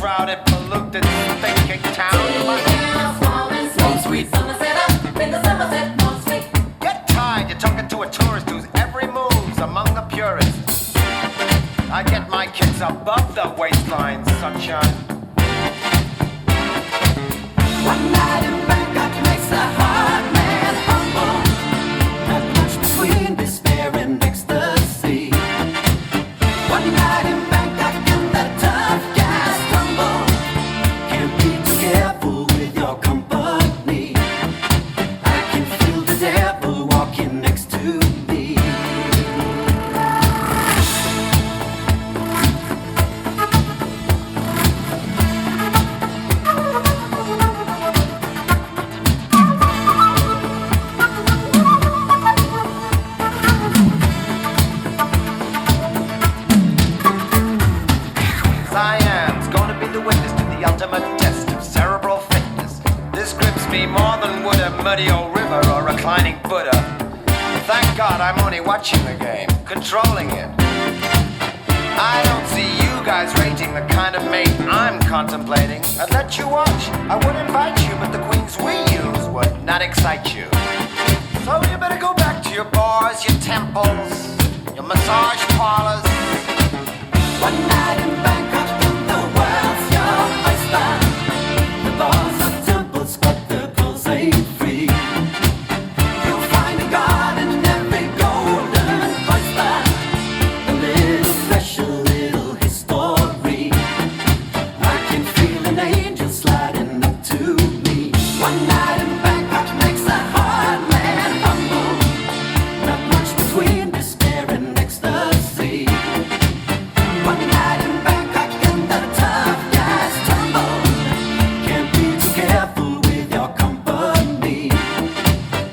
crowded, polluted, thinking town. Sweet, sweet Somerset up in the Somerset Mall Street. Get tired, you're talking to a tourist whose every move's among the purists. I get my kids above the waistline, sunshine. One night in Bangkok makes a hard man humble. Not much between despair and ecstasy. One night in Bangkok and the tough guys tumble. Can't be too careful with your company. I can feel the devil walking next to me. Cyan's gonna be the witness to the ultimate test of cerebral fitness. This grips me more than would a muddy old river or reclining Buddha. Thank God I'm only watching the game, controlling it. I don't see you guys rating the kind of mate I'm contemplating. I'd let you watch, I would invite you, but the queens we use would not excite you. So you better go back to your bars, your temples, your massage parlors. One night in Bangkok and the world's your oyster. The bars are temples, but the pills ain't free. You'll find a god in every golden oyster. A little special, little history. I can feel an angel sliding up to me. One night in Bangkok makes a hard man humble. Not much between despair and ecstasy. One night in Bangkok and the tough guys tumble. Can't be too careful with your company.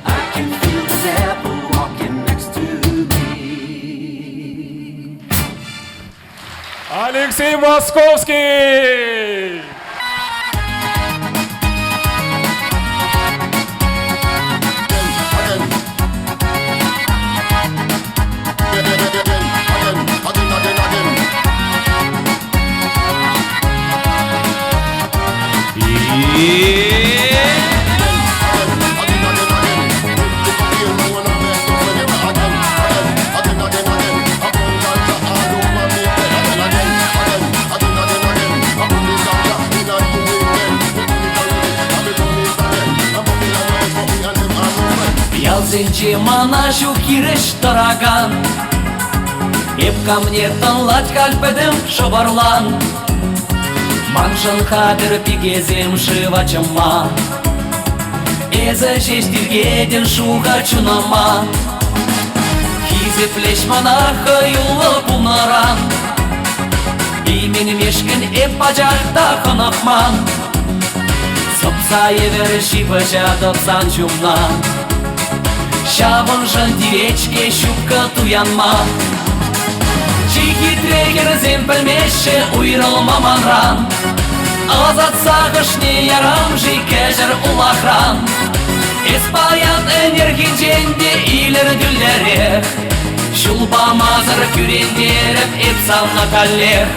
I can feel the devil walking next to me. Алексей Московский! Ялзинчи манашу киреш тараган. Еп ко мне таңлать кальпедем шобарлан. Маншан хабер пигезем шивачама. Эзе шештиргеден шуха чунама. Хизе плеш манаха юлы пунаран. Имен мешкен эп пачахта ханахман. Сопса евер шипача топсан чумна. Шабын жан диречке щупка туянма. Чихи трегер земпельмеше уйрылма манран. Азат сағышне ярам жикежер улахран. Эспаян энергинженде илер дүллерех. Шулба мазыр күрендеріп эпсанна каллех.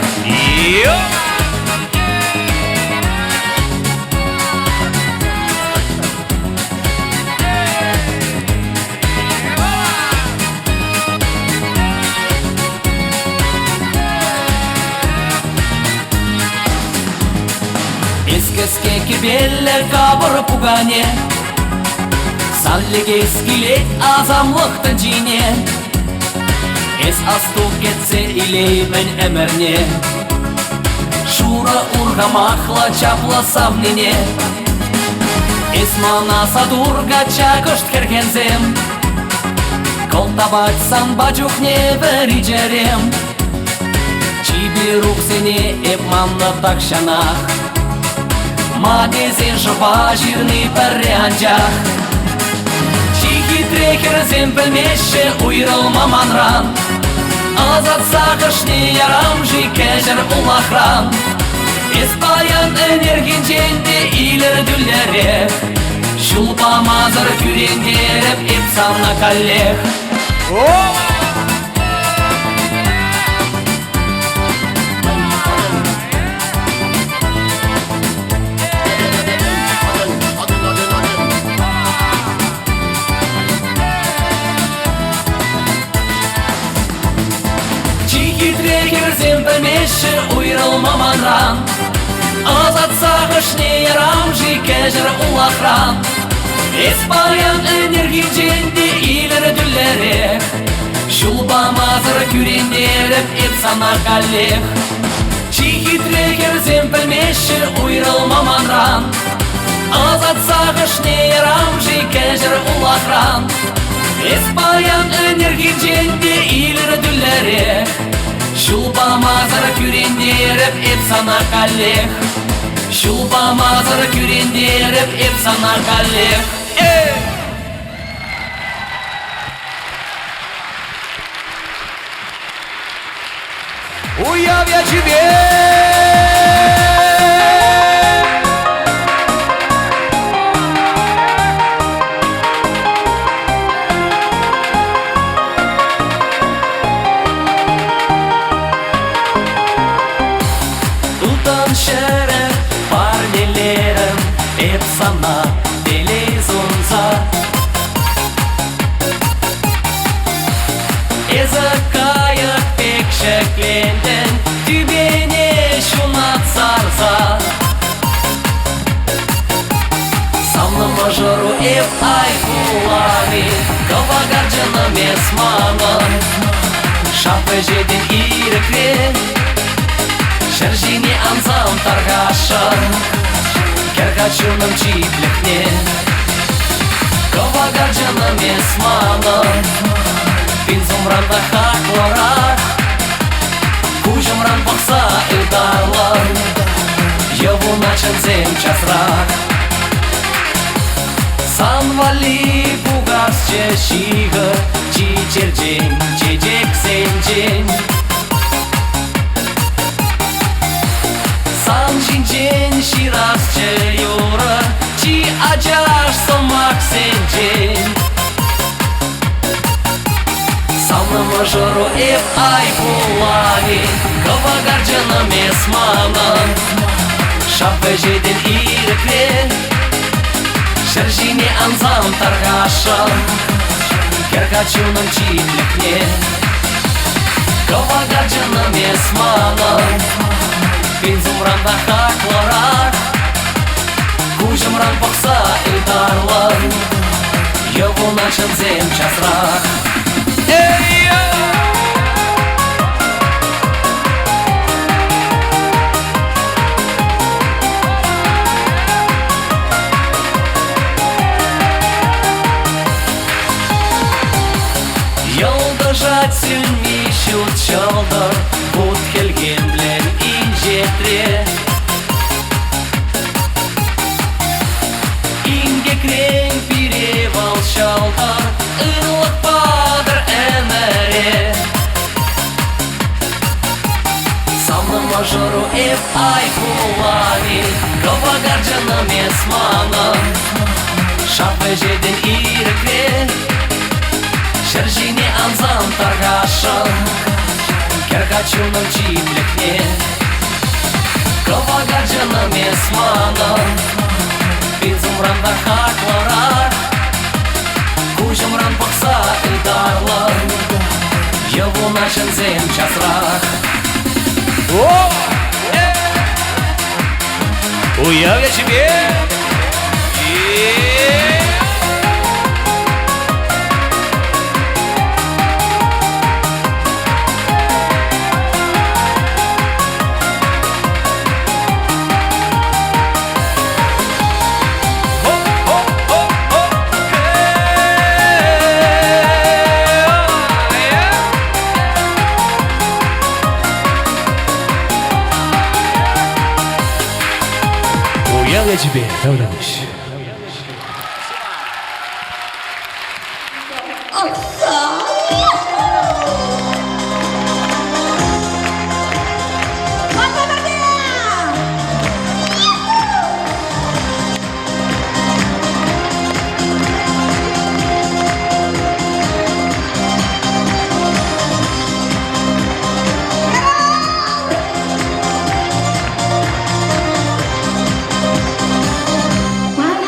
Эскеске кибелле кабыр пугане. Саллеге скилет азамлықты жине. Эс асту кетсе илеймен эмерне. Шура ургамахла чапла савнине. Эс мана садурга чакышт кергензем. Колтабать сан бачухне бериджерем. Чиби руксене эпманна такшанах. Магазин жопа жирный парянчах. Чихи трекер земпельмеше уйрылма манран. Азат сағышне ярам жикежер улахран. Эспаян энергинженде илер дүллерех. Шулпа мазыр күрендеріп эпсанна каллех. білмеші ұйрылмаман ран Азатсағыш не ярам жекежір улахран Еспаян энергидженде илері дүллерек Шулбамазыр күрендеріп епсана каллех Чихитрегер земпілмеші ұйрылмаман ран Азатсағыш не ярам жекежір улахран Еспаян энергидженде илері дүллерек Шулбамазыр күрендеріп епсана каллех Шулбамазыр күрендеріп епсана каллех Уяв я тебе! Тутан шерер парнелерім Епсана делезунца Ezakaya pek şeklenden Dübene şunat sarsa Самна мажору еп ай кулами Кавагарджана месмана Шапы жеден ирекре Шержине анзам таргаша Керкачуным чиплехне Кавагарджана месмана Пинзумранда хакларак Кужумран бақса илдарлар Йову начын зем часрак Санвали бугас чешига Чичерджен, чечек сенджен Сан шинджен ширас че юра Чи аджаш самак сенджен Самна мажору еп ай булани Кавагарджана месмана Шапы жеден ирекре Шержине анзам таргаша Керкачуным чиплехне Кавагарджана месмана Пинзумранда хакларак Кужумран бақса илдарлар Йову начын зем часрак Yolda жатсүнмей шут чалдар Бут келген білен инжетре Ингекрең пире бал шалдар Ырлық бадыр әмәре Самна мажору еп ай кулани Кавагарджана месмана Шапы жеден ирекре Шержине анзам таргаша Керкачуным чиплехне Кавагарджана месмана Пинзумранда хакларак Кужумран бақса илдарлар Йову начын зем часрак Уяв я тебе! Уяв я тебе, Давланович. Wow.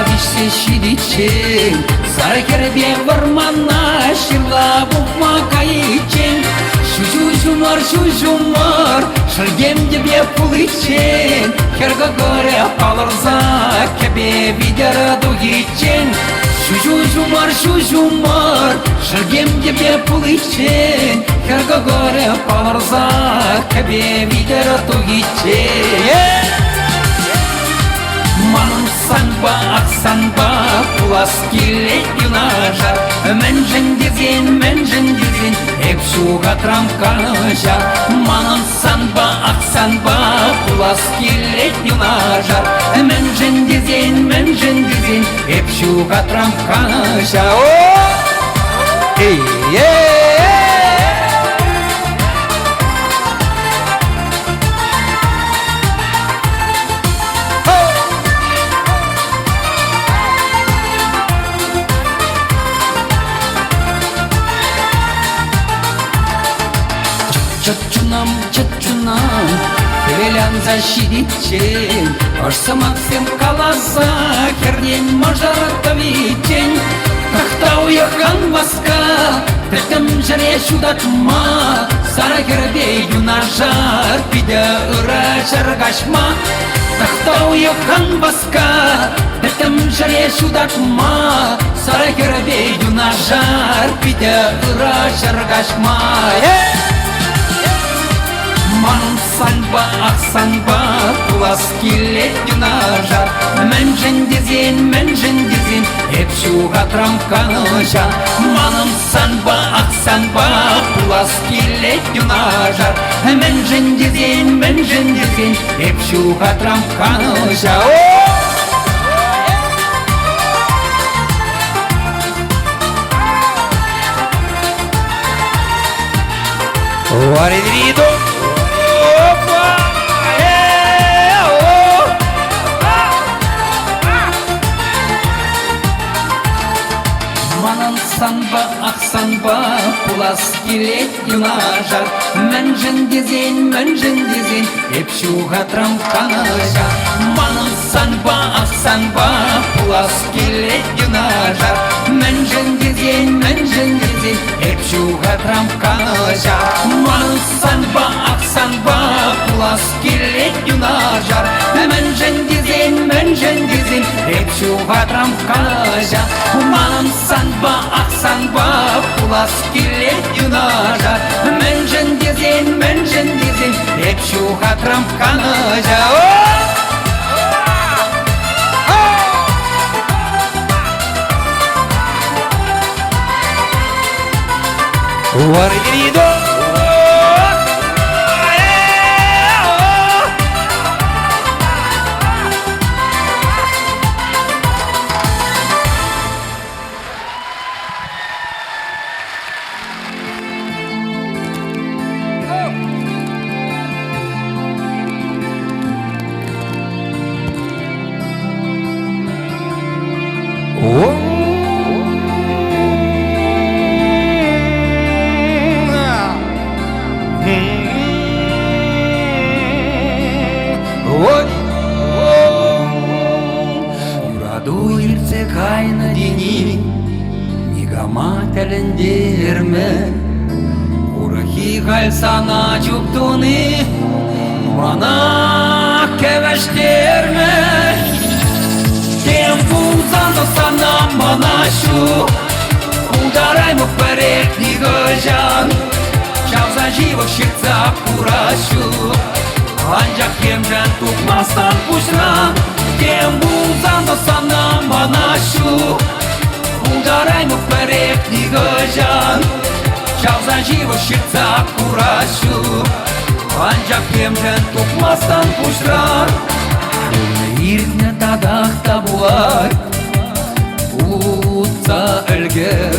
вишсе шидичен, сары кербе вармана ширла букма кайчен. Шужумар, шыргем тебе пулычен, херга горе палырза кебе видера дугичен. Шужумар, шыргем тебе пулычен, херга горе палырза кебе видера дугичен. Манын санба, аксанба, кулас келет юнажар. Мәнжін дезен, эпшуға трамкажа. Манын санба, аксанба, кулас келет юнажар. Мәнжін дезен, эпшуға трамкажа. Чатчунам, келелян защитичен, Ошса Максим каласа, керден мажарата вичен. Тахта уяхан васка, тетем жаре шудатма, Сара кербе юнажар, пиде ыра жаргашма. Тахта уяхан васка, тетем жаре шудатма, Сара кербе юнажар, пиде ыра жаргашма. Манын санба, аксанба, кулас келет юнажар. Мәнжін дезен, эпшуға трамканажа. Манын санба, аксанба, кулас келет юнажар. Мәнжін дезен, эпшуға трамканажа. Варидриду Манын санба, аксанба, кулас келет юнажар. Мәнжін дезен, эпшуға трамканажа. Манын санба, аксанба, кулас келет юнажар. Мәнжін дезен, эпшуға трамканажа. Манын санба, аксанба, кулас келет юнажар. Мәнжін дезен, эпшуға трамканажа. Манын санба, аксанба, кулас келет юнажар. Мәнжін дезен, эпшуға трамканажа. Варидриду Sana çuptuni bana keveştirme. Темпулзан sana bana şu Ударай mu вперед нигожан Çavza живо şirtsa kuraşu Ancak yemden tutmazsan kuşran Темпулзан sana bana şu Ударай mu вперед нигожан Çavza живо şirtsa kuraşu Ancak yemden tutmazsan kuşran Ирне тадақта бұлар Утса өлгір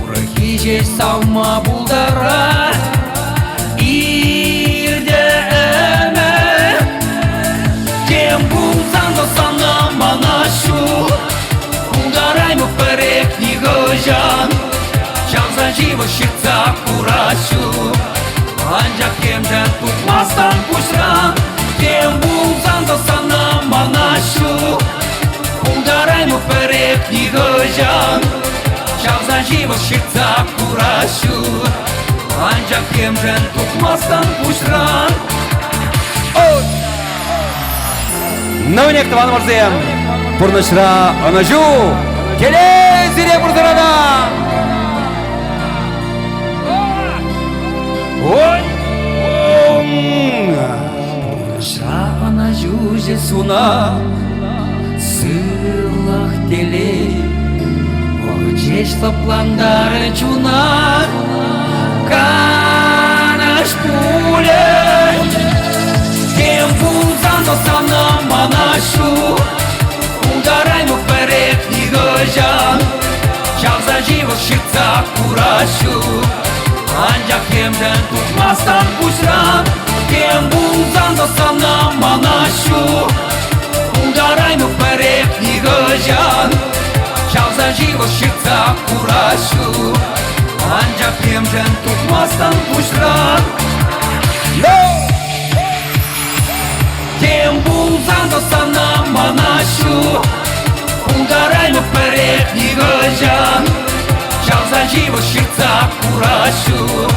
Урахи жеш салма бұлдара Ирде әмә Кем бұлсан да сана мана шу Бұлдарай му вперед нигожан Чавза живо ширца курашу Ancak yemden tutmazsan kuşran Кем бұлсан да сана мана шу Удараймо перепні гожан Чав заживо ширца курашу Анча кемжен тукмастан пушран Нәунек Таван Мұрзем Пұрнышыра Анажу Келе зире бұрдырана Пұрнышыра Анажу жесуна Сылах теле Очешла пландары чуна Канаш пуле Кем пулзан досана манашу Удараймо вперед нігожан Чав заживо ширца курашу Анча кемжен тукмастан пушран Кем пулзан досана манашу Удараймо вперед нігожан Чав заживо ширца курашу Анча кемжен тукмастан пушран Кем пулзан досана манашу Удараймо вперед нігожан Чав заживо ширца курашу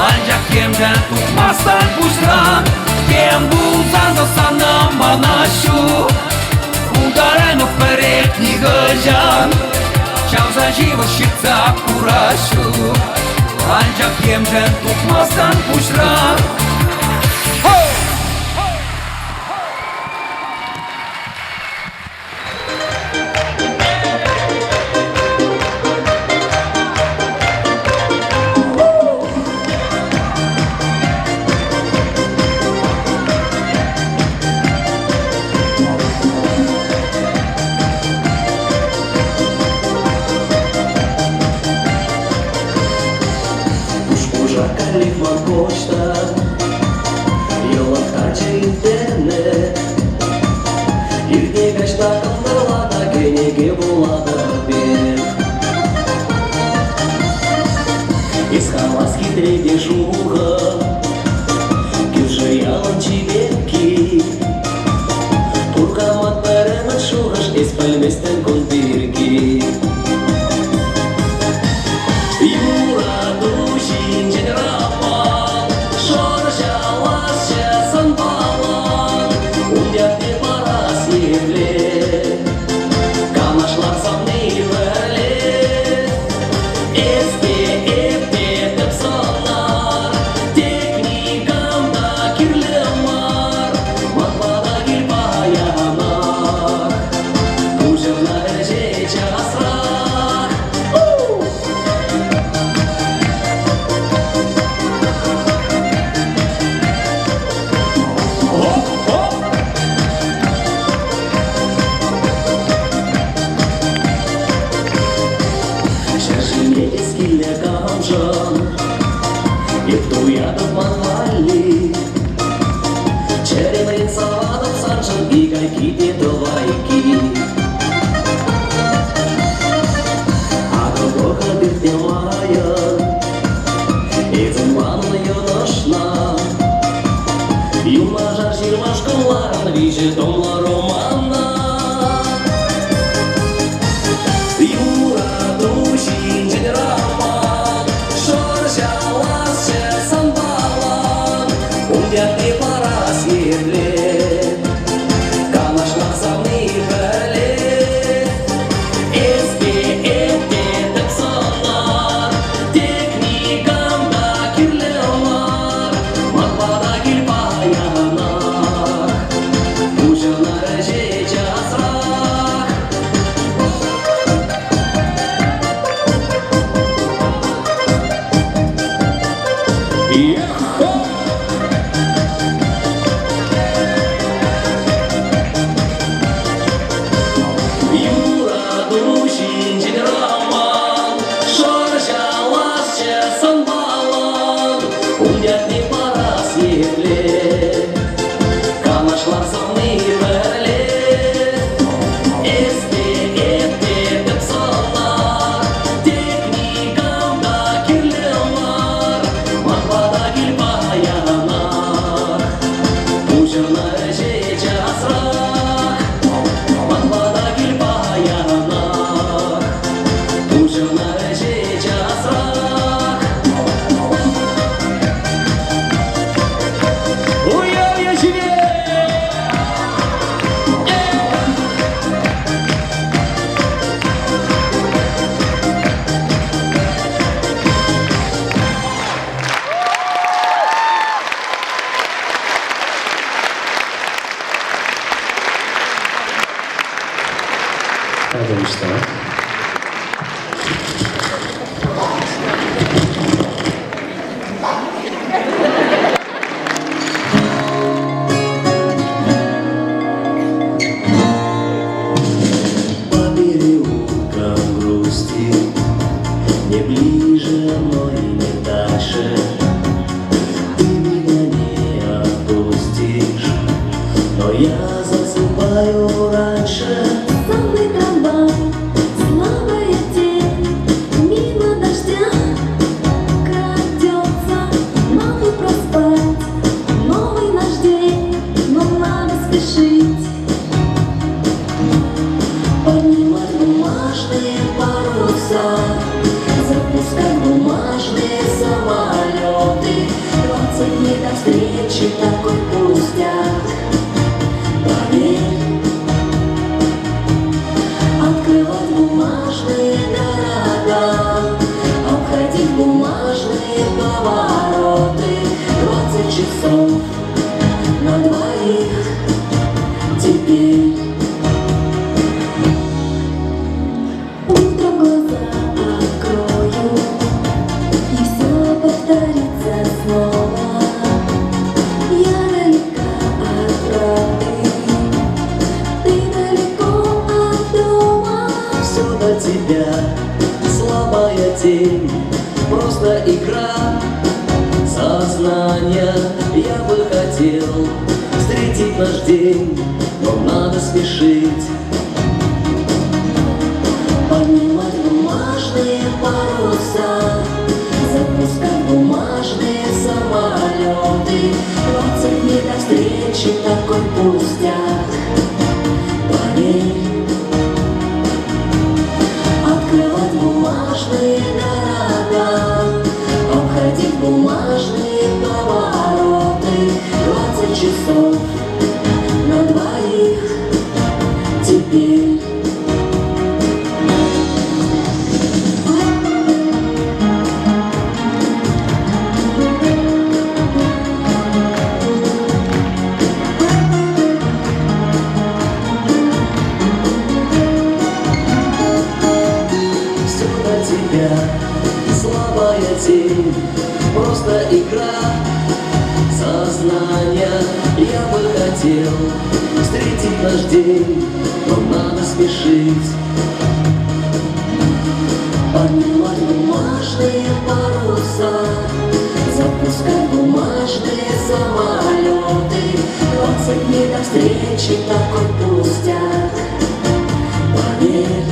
Анча кемжен тукмастан пушран Кем пулзан досана манашу Удараймо вперед нігожан Чав заживо ширца курашу Анча кемжен тукмастан пушран Kalifman koşta Yola tarca internet Irge gashta kandalada Kenege bulada bek Из Хамаски третья жуга Кюжа ялан чибетки Туркамат перемат шугаш Из пальместен контирки Юра душин дженерапан Шоржалася санпалан Ундяты парас евле Камашлар самны верле Эсте эпте тепсонар Техникам да кирлемар Матбада кирпаянар Кужевна эржеча асрах Eskille kamşan Епtuyadım manvalli Черемрин савадом саншан И какие давайки А дорога дыртемая Эзыман юношна Юмажар жирмашкалар Виже домла романа Юра душин дженерапан Шоржалася санбалан Ундяты парас евле Камашлар самны верле Эсте эпте тепсонар Техникам да кирлемар Матбада кирпаянар Кужевна эржеча асрах но и не дальше. Ты меня не отпустишь, но я засыпаю раньше. Сонный трамвай, слабая тень, мимо дождя крадется. Нам бы проспать новый наш день, но надо спешить. Поднимать бумажные паруса, запускать бумажные самолеты. 20 дней до встречи, такой пустяк. Поверь, открывать бумажные города, обходить бумажные повороты. 20 часов на двоих теперь. Утром глаза открою, и все повторится снова. Я далека от правды, ты далеко от дома. Все до тебя, слабая тень, просто игра сознания. Я бы хотел встретить наш день, но надо спешить. Поднимать бумажные паруса, запускать бумажные самолеты. 20 дней до встречи, такой пустяк. Поверь, открывать бумажные города, обходить бумажные повороты. 20 часов на двоих теперь. Все до тебя, слабая тень, просто игра сознания. Я бы хотел встретить наш день, но надо спешить. Поднимать бумажные паруса, запускать бумажные самолеты. 20 дней до встречи, такой пустяк. Поверь,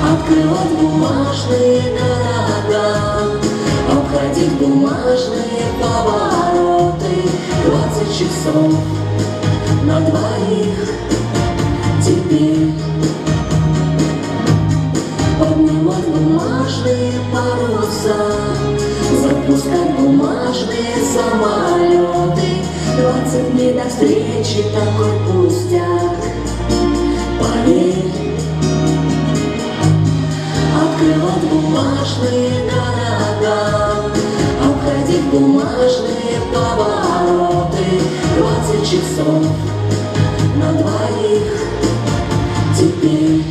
открывать бумажные города, обходить бумажные повороты. 20 часов на двоих теперь. Поднимать бумажные паруса, запускать бумажные самолеты. 20 дней до встречи, такой пустяк. Поверь, открывать бумажные города, обходить бумажные повороты. 20 часов на двоих теперь.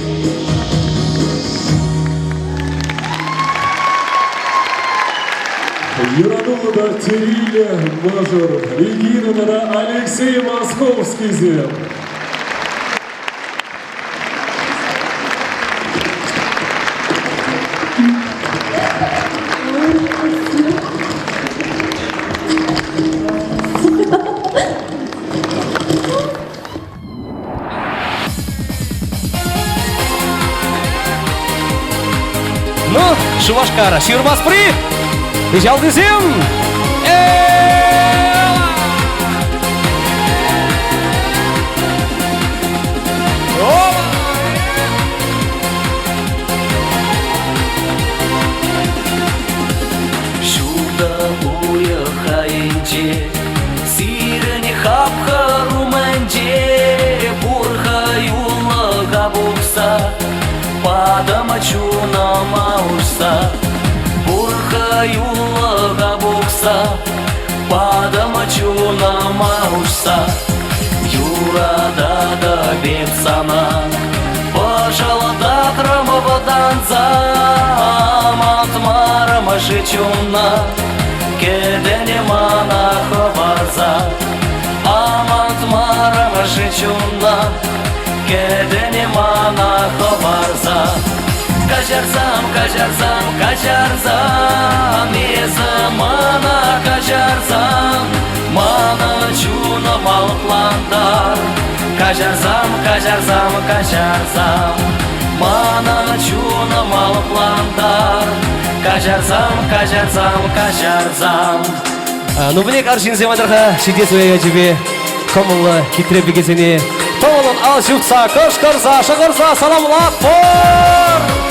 Юранула Териля мажор, Регина Алексей Московский. Ну, Шувашкара, Сирмаспри, Жалдызем. Şurada uyuyayınca Sireni hapka rumence Burha yullaga bulsa Padama çunama ursa Burha yullaga bulsa Padama çunama ursa Yurada da bir sana Пожалуйста, крамоводан замат жичуна, кедені мана ховарза, амат марама жичуна, кедені мана ховарза. Kaçarsam, kaçarsam, kaçarsam Ne zamana kaçarsam Mana çuna malıplandar Kaçarsam, kaçarsam, kaçarsam Mana çuna malıplandar Kaçarsam, kaçarsam, kaçarsam Ну, мне кажется, Земадарха, сидит своей тебе, комула, хитрый бегизини. Толон, алжукса, кошкарса, шагарса, саламла, пор!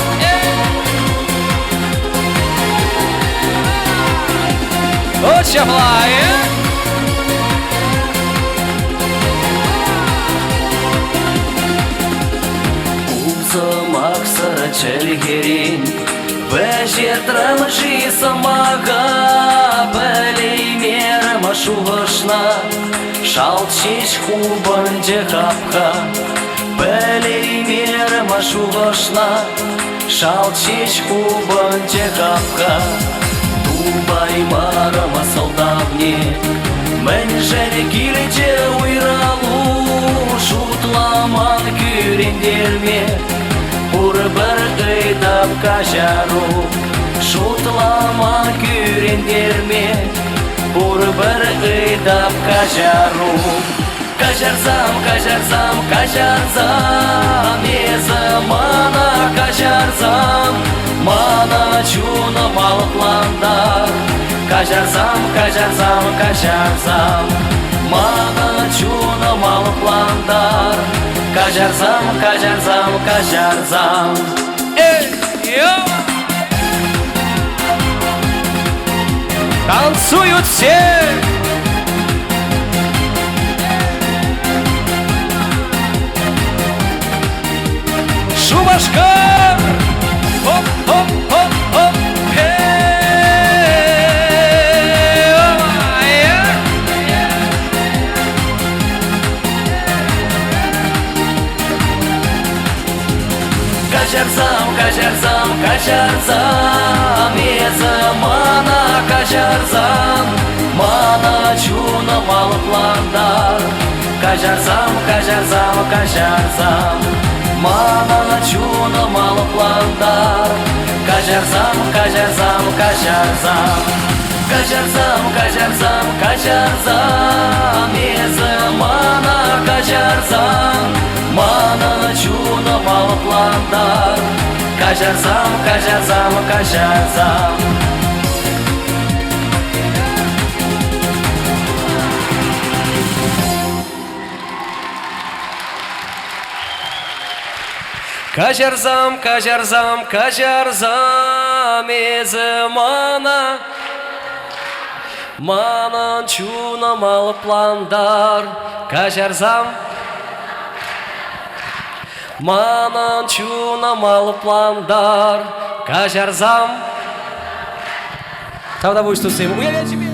Вот шафлай, Узамак сарачелгерин Вежетрамши самага Белеймер машугашна Шалчич хубан джехапха Белеймер машугашна Шалчич хубан джехапха Дубай марама солдавни Менжер килче уйралу Шутламан күрендерме Урбар ыйдап кажару Шутламан күрендерме Урбар ыйдап кажару Кажарсам, кажарсам, кажарсам Не замана кажарсам Мана чуна малыпландар Кажарсам, кажарсам, кажарсам Мана чуна малыпландар Кажарсам, кажарсам, кажарсам Танцуют все! Шубашкар! Оп, оп, оп, оп, Kaçarsam, kaçarsam, kaçarsam Ne zamana kaçarsam Mana çuna malıplandar Kaçarsam, kaçarsam, kaçarsam Mana çuna malıplandar Kaçarsam, kaçarsam, kaçarsam Kaçarsam, kaçarsam, kaçarsam Ne zamana kaçarsam Mana çuna malıplandar Kaçarsam, kaçarsam, kaçarsam Кажарзам, кажарзам, кажарзам замана Манан чуна малыпландар Кажарзам Манан чуна малыпландар Кажарзам Там да будешь тут всем уявлять себе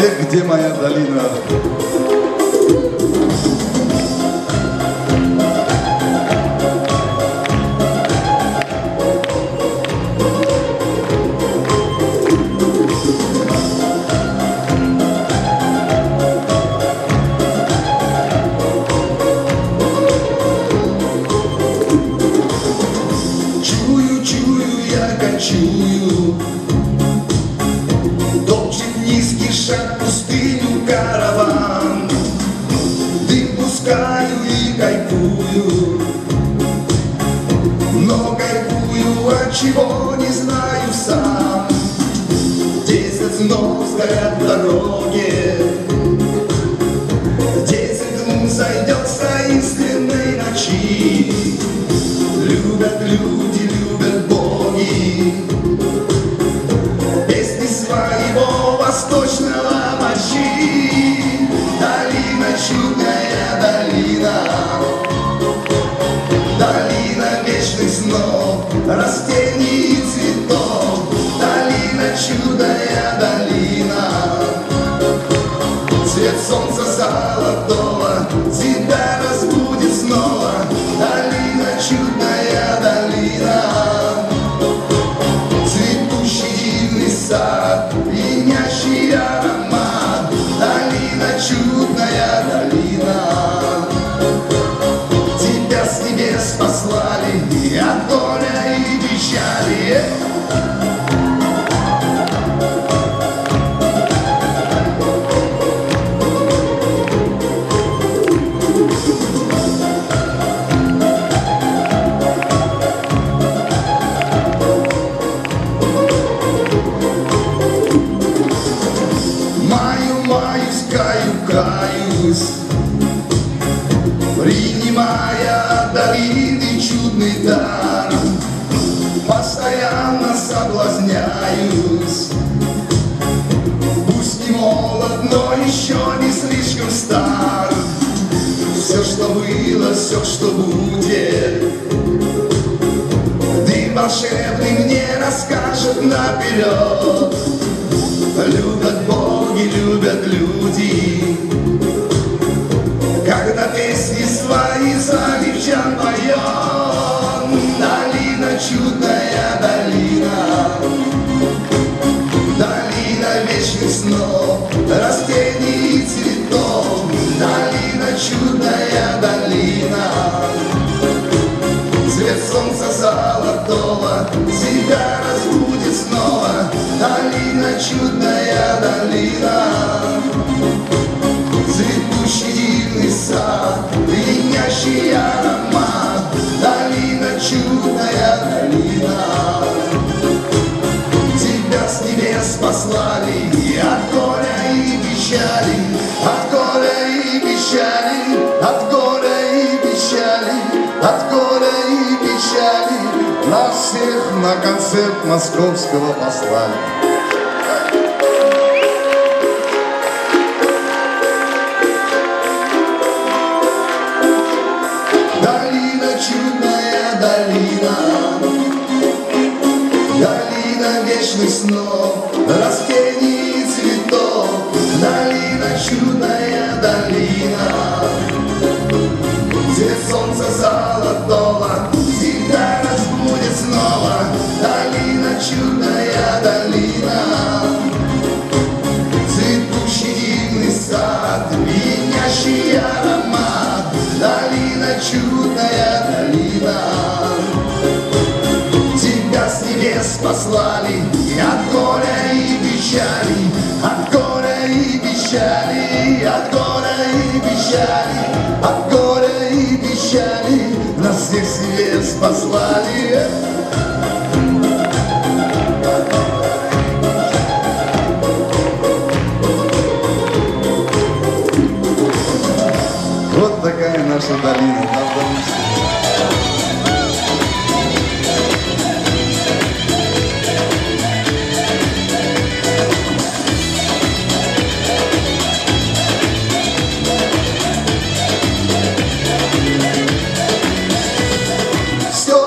Эх, где моя долина? Чую, чую, я кочую, топчет низкий шаг пустыню караван. Дым пускаю и кайфую, но кайфую от чего не знаю сам. 10 снов сгорят в дороге, 10 лун зайдет с таинственной ночи. Любят люди, любят боги песни своего восточного мощи. Долина, чудная долина, долина вечных снов, растений и цветов. Долина, чудная долина, цвет солнца золотого тебя разбудит снова. Долина, чудная долина, цветущий дивный сад, пьянящий аромат. Долина, чудная долина, тебя с небес послали от горя и печали. Каюсь, принимая от долины чудный дар, постоянно соблазняюсь. Пусть не молод, но еще не слишком стар. Все, что было, все, что будет, дым волшебный мне расскажет наперед. Любят боги, любят люди, когда песни свои заливчан поет. Долина, чудная долина, долина вечных снов, растений и цветов. Долина, чудная долина, цвет солнца золотого тебя разбудит снова. Долина, чудная долина, цветущий дивный сад, пьянящий аромат. Долина, чудная долина, тебя с небес послали от горя и печали, от горя и печали, от горя и печали, от горя и печали. Нас всех на концерт московского послали. Долина, чудная долина, долина вечных снов, растений и цветов. Долина, чудная долина, цвет солнца золотого тебя разбудит снова. Долина, чудная долина, цветущий дивный сад, пьянящий аромат. Долина, чудная долина, тебя с небес послали от горя и печали, от горя и печали, от горя и печали, от горя и печали. Нас всех с небес послали. Вот такая наша долина, правда? Все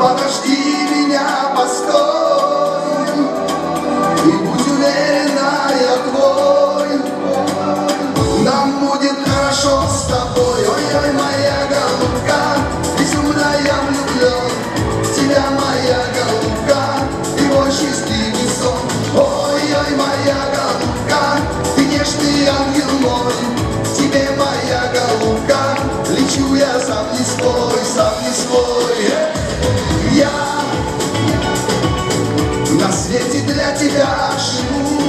подожди меня, постой, и будь уверена, я твой. Нам будет хорошо с тобой, ой-ой, моя голубка, безумно я влюблен в тебя, моя голубка, ты мой счастливый сон. Ой-ой, моя голубка, ты нежный ангел мой, в тебе, моя голубка, лечу я сам не свой, сам не свой. Я на свете для тебя живу,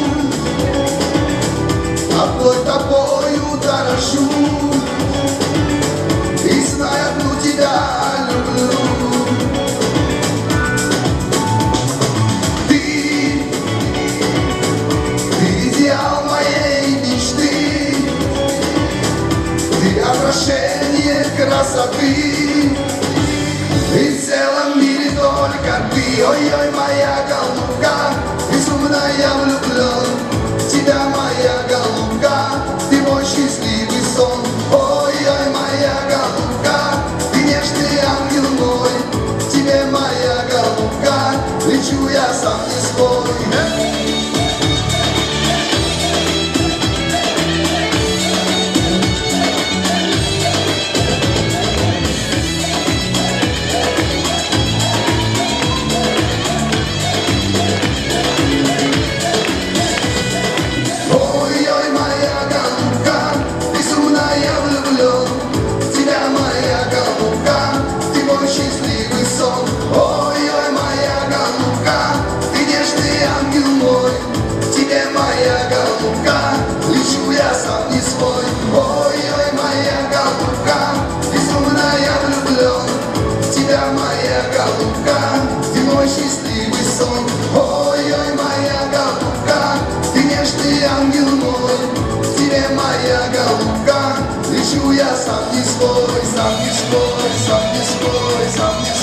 одной тобою дорожу, и знаю, одну тебя люблю. Ты идеал моей мечты, ты отражение красоты, и в целом мире только ты. Ой-ой, моя голубка, безумно я влюблен в тебя, моя голубка, ты мой счастливый сон. Ой-ой, моя голубка, ты нежный ангел мой, в тебе, моя голубка, лечу я сам не свой. Ой-ой, моя голубка, безумно я влюблен в тебя, моя голубка, ты мой счастливый сон. Ой-ой, моя голубка, ты нежный ангел мой, в тебе, моя голубка, лечу я сам не свой. Ой-ой, моя голубка, безумно я влюблен в тебя, моя голубка, ты мой счастливый сон. Ой-ой, моя голубка, ты нежный ангел мой, в тебе, моя голубка, лечу я сам не свой, сам не свой, сам не свой, сам не свой.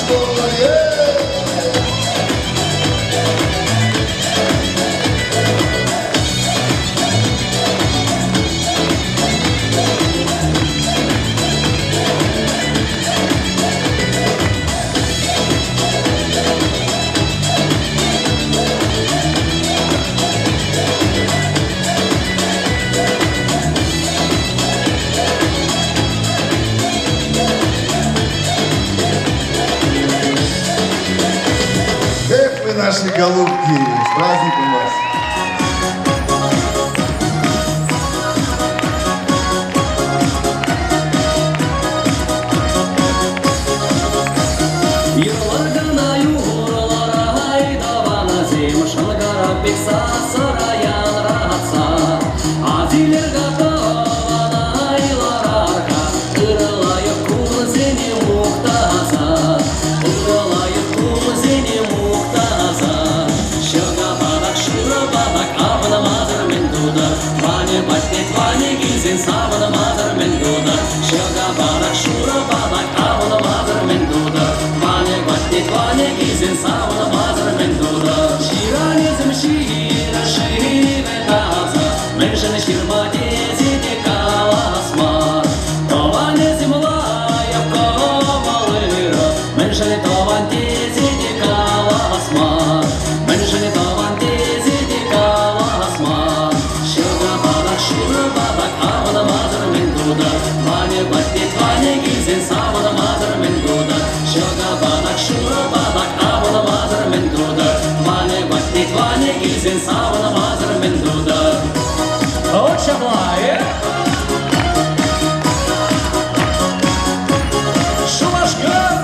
Эх вы наши голубки, с праздником вас! Yıllargana yuğurlara haydavana zim şalgara beksa sarayan rahatsa Aziler gatavana aylar arka Kırılayıp kul seni muhtaza Kırılayıp kul seni muhtaza Şıga badak şura badak avına mazır men dudar Vani batnet vani gizin savına mazır men dudar Şıga badak şura badak avına mazır men dudar Vani gizin savuna mazır men dudar Şiranizm şira şive taza Menşen şirmati zidi kalasmar Tovanizm layıp kovalıra Menşen tovanti zidi kalasmar Menşen tovanti zidi kalasmar Şıga badak şura badak avına mazır men dudar Vani batnet vani gizin savuna mazır men dudar Şıga badak şura badak avına mazır men dudar Vani batnet vani gizin savuna mazır men dudar Вот шаблай! Шумашкар!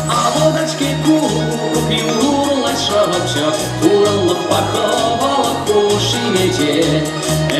А водочки купил шапчак Ураллық пахавалық куши мече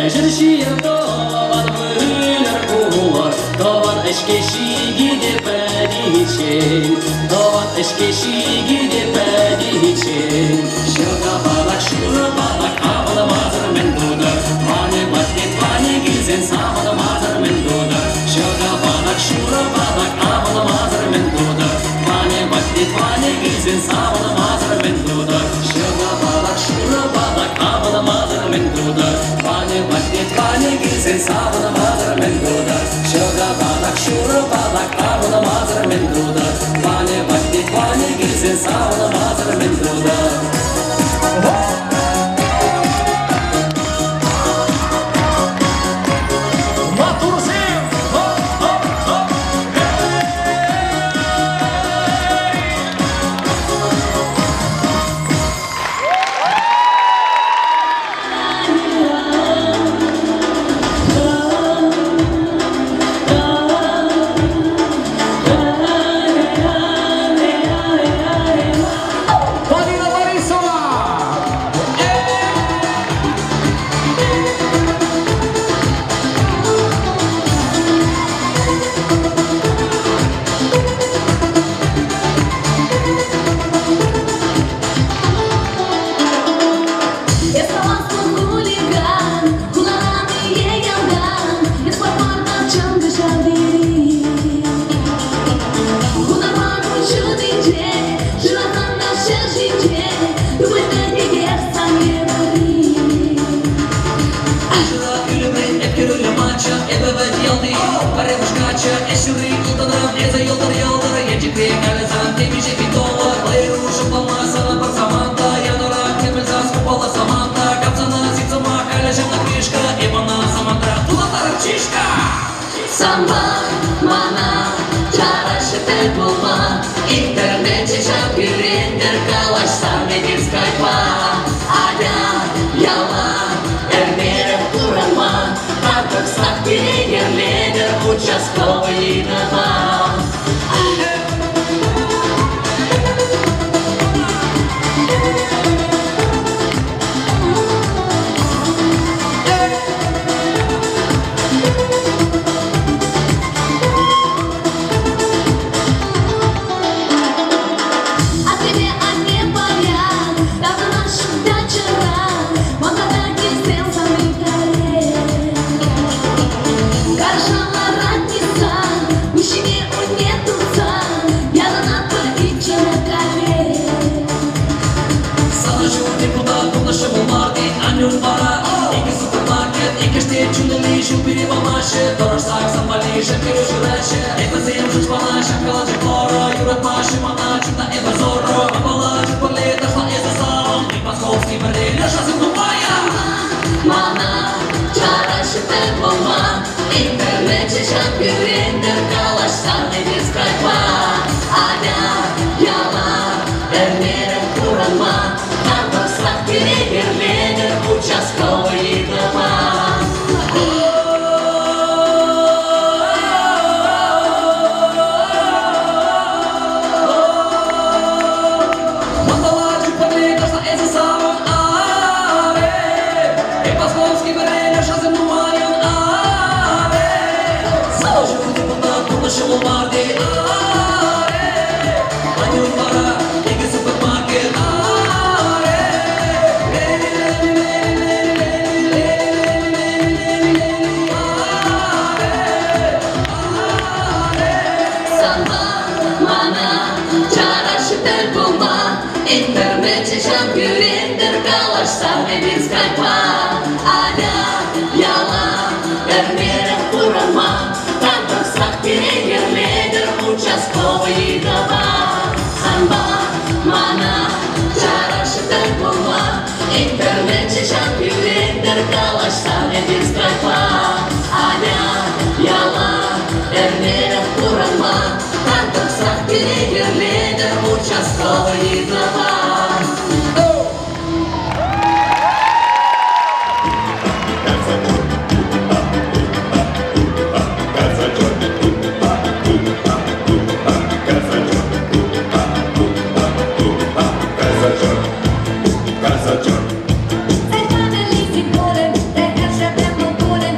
Әжіршиер таван мүлер кулар Таван әшкешиги деп әдичен Таван әшкешиги деп әдичен Шырға балак, шырға балак, авылы мазыр мен дудар Мане батет, мане гизен, савылы мазыр мен дудар Шырға балак, шырға балак, авылы мазыр мен дудар Мане батет, мане гизен, савылы мазыр мен дудар Шырға балак, шырға балак, авылы мазыр мен дудар Мане батет, мане гизен келсең сабына мазырмен дуда Шыға балақ шуры балақ табына мазырмен дуда Ване баттик ване келсең сабына мазырмен дуда Самба, мана, жара шетел болма Интернетте жап үйрендер калаштан медир скайпа Аня, яла, эрмерев куранма Артық сақ перегерледер участковый дома Шубери мамаши, дорожсак самбали, шакиру журачи Эпазем жуч пала, шакала джеклора Юрат маши мана, чута эба зорро Мапала джеклали, дошла эза сам И московский бордель, леша зимнувая Мана, жара шетел болма Интернетте жап үйрендер калаштан медир скайпа Аня, яла, эрмерев куранма Артық сақ перегерледер участковый дома Интернетте жап үйрендер калаштан медир скайпа Аня, яла, эрмерев куранма Артық сақ перегерледер участковый дома Самба, мана, жара шетел болма Интернетте жап үйрендер калаштан медир скайпа Аня, яла, эрмерев куранма Артық сақ перегерледер участковый дома Sei padre lì si vuole, te esce tempo pure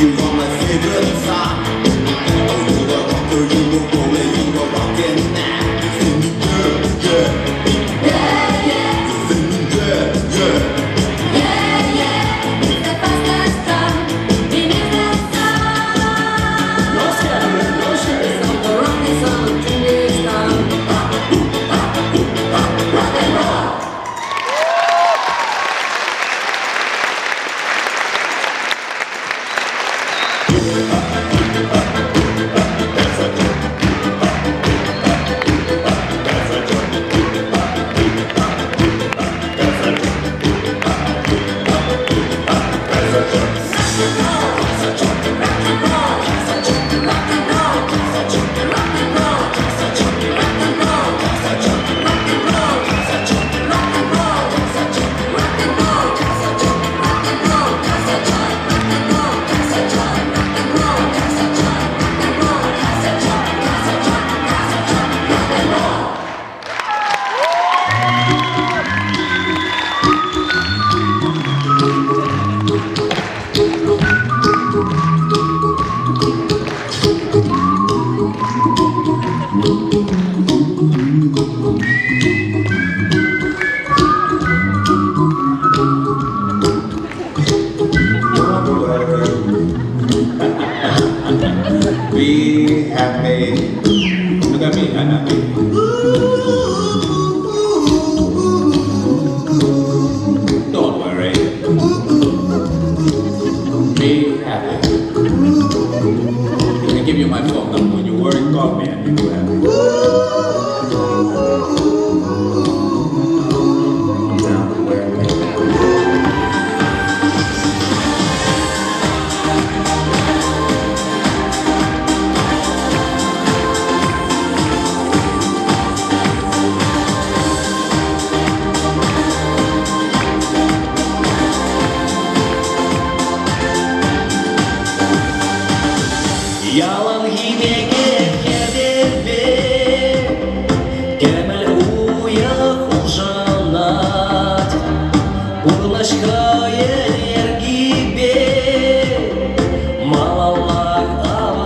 You are my favorite song. Oh, you are rocker, you are roller, you are rockin' now. You feeling good, good. Yeah, yeah, You feeling good, good. yeah, yeah. It's the fastest song in the song. No scary, no shame. It's the rocking song in this song. Rock and roll. Be happy. Look at me, I'm happy. Don't worry. Be happy. I give you my phone number. When you worry, call me and be happy. Don't worry. Ялан химеге кедебе, кемел уя хулжанат, урлашка ергибе, малаллах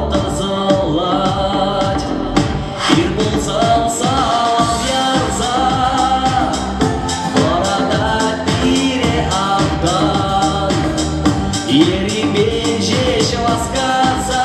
автазалат, ир булсам салам ярза, барада пире авдан, ери бенже швасказа.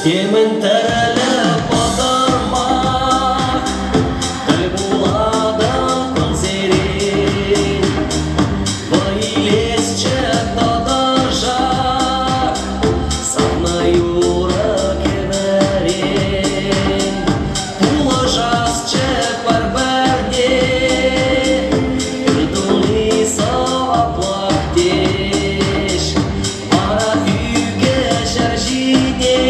Yemen terele padarmak, kalbuladan konserin, vailesçe tadarjak, sana yura kemerin, ulaşasçe perberde, ültuni savaplak deş, para hüge şerjide.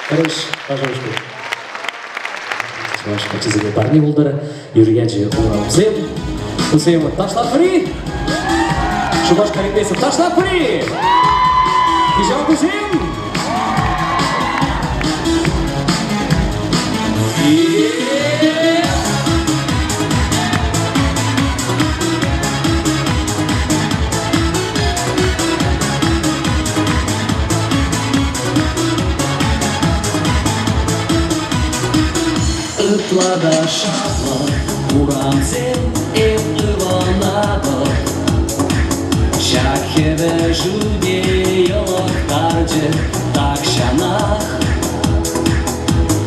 Хорош, пожалуйста. Ваша категория парни болдары, Юрияджи Урамзем, Кусейма Ташлапри, Шубаш Карибесов Ташлапри, Кижал Кусейм. Ытлада шатлы, урамсен эп ыванады. Шахеве жуде йолоктарджы такшанах.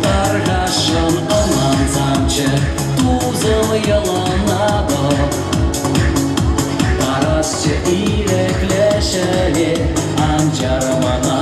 Таргашын ыман замчы тузыл йыланады. Тарасчы иреклешеле анчармана.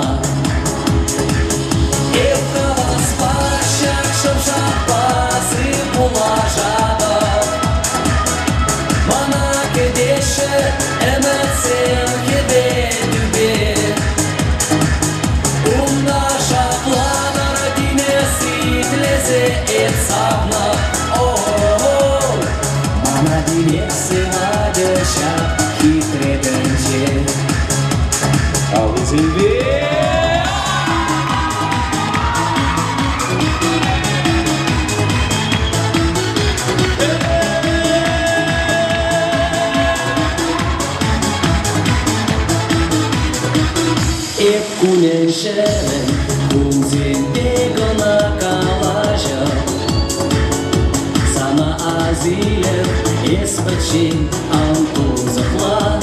Куненшелен, кунзендегона калажа. Сана азилер, эспачин антун захла.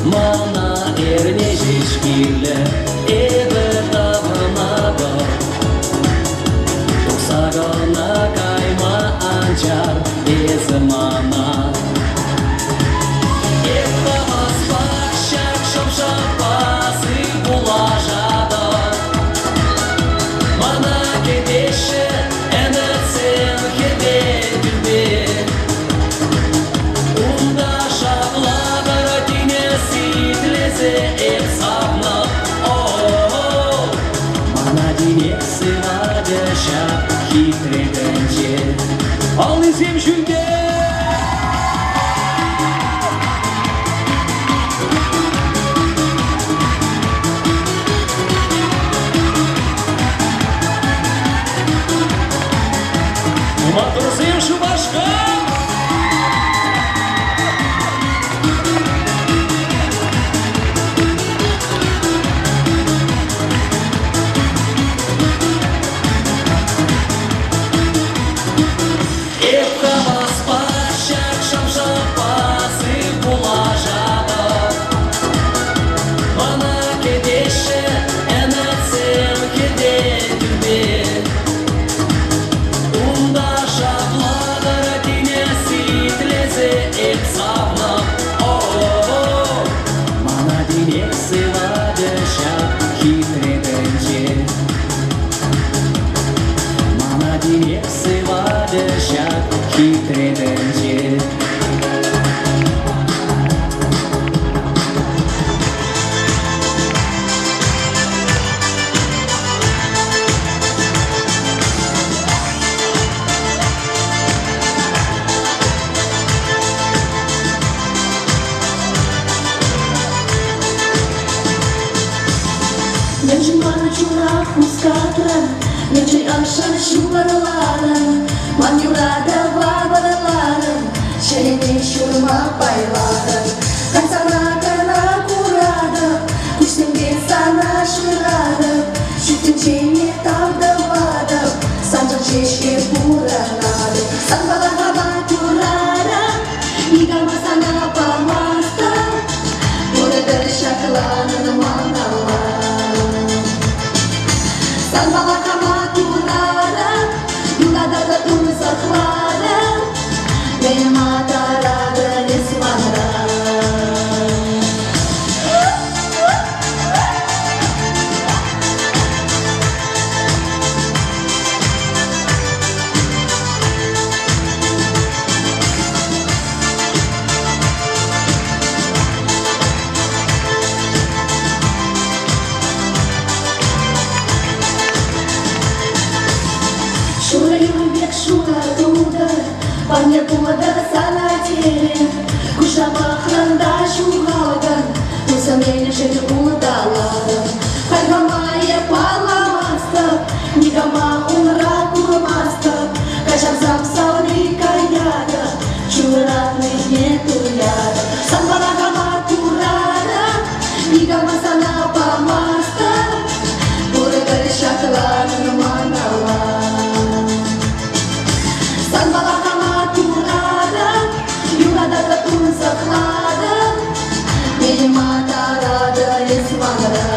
Мана эрнежечкиле, эбе тавранада. Тусагона кайма анчар, эзмана. Аллы земшүнде! Матурсым шубашка! Salva la cama, tu Шура юбек, шура дуда, парня кулада санатели, куша бахранда шугалаган, усамели жили улдалаган. Хайгамая паламаста, нигама умра куламаста, кашам сам салри каяда, шуратный нету яда. Самбалагама курада, нигама сана памаста, бурегали шаклана наманала. Самбалагама курада, югада татун заклада, мата рада есманра.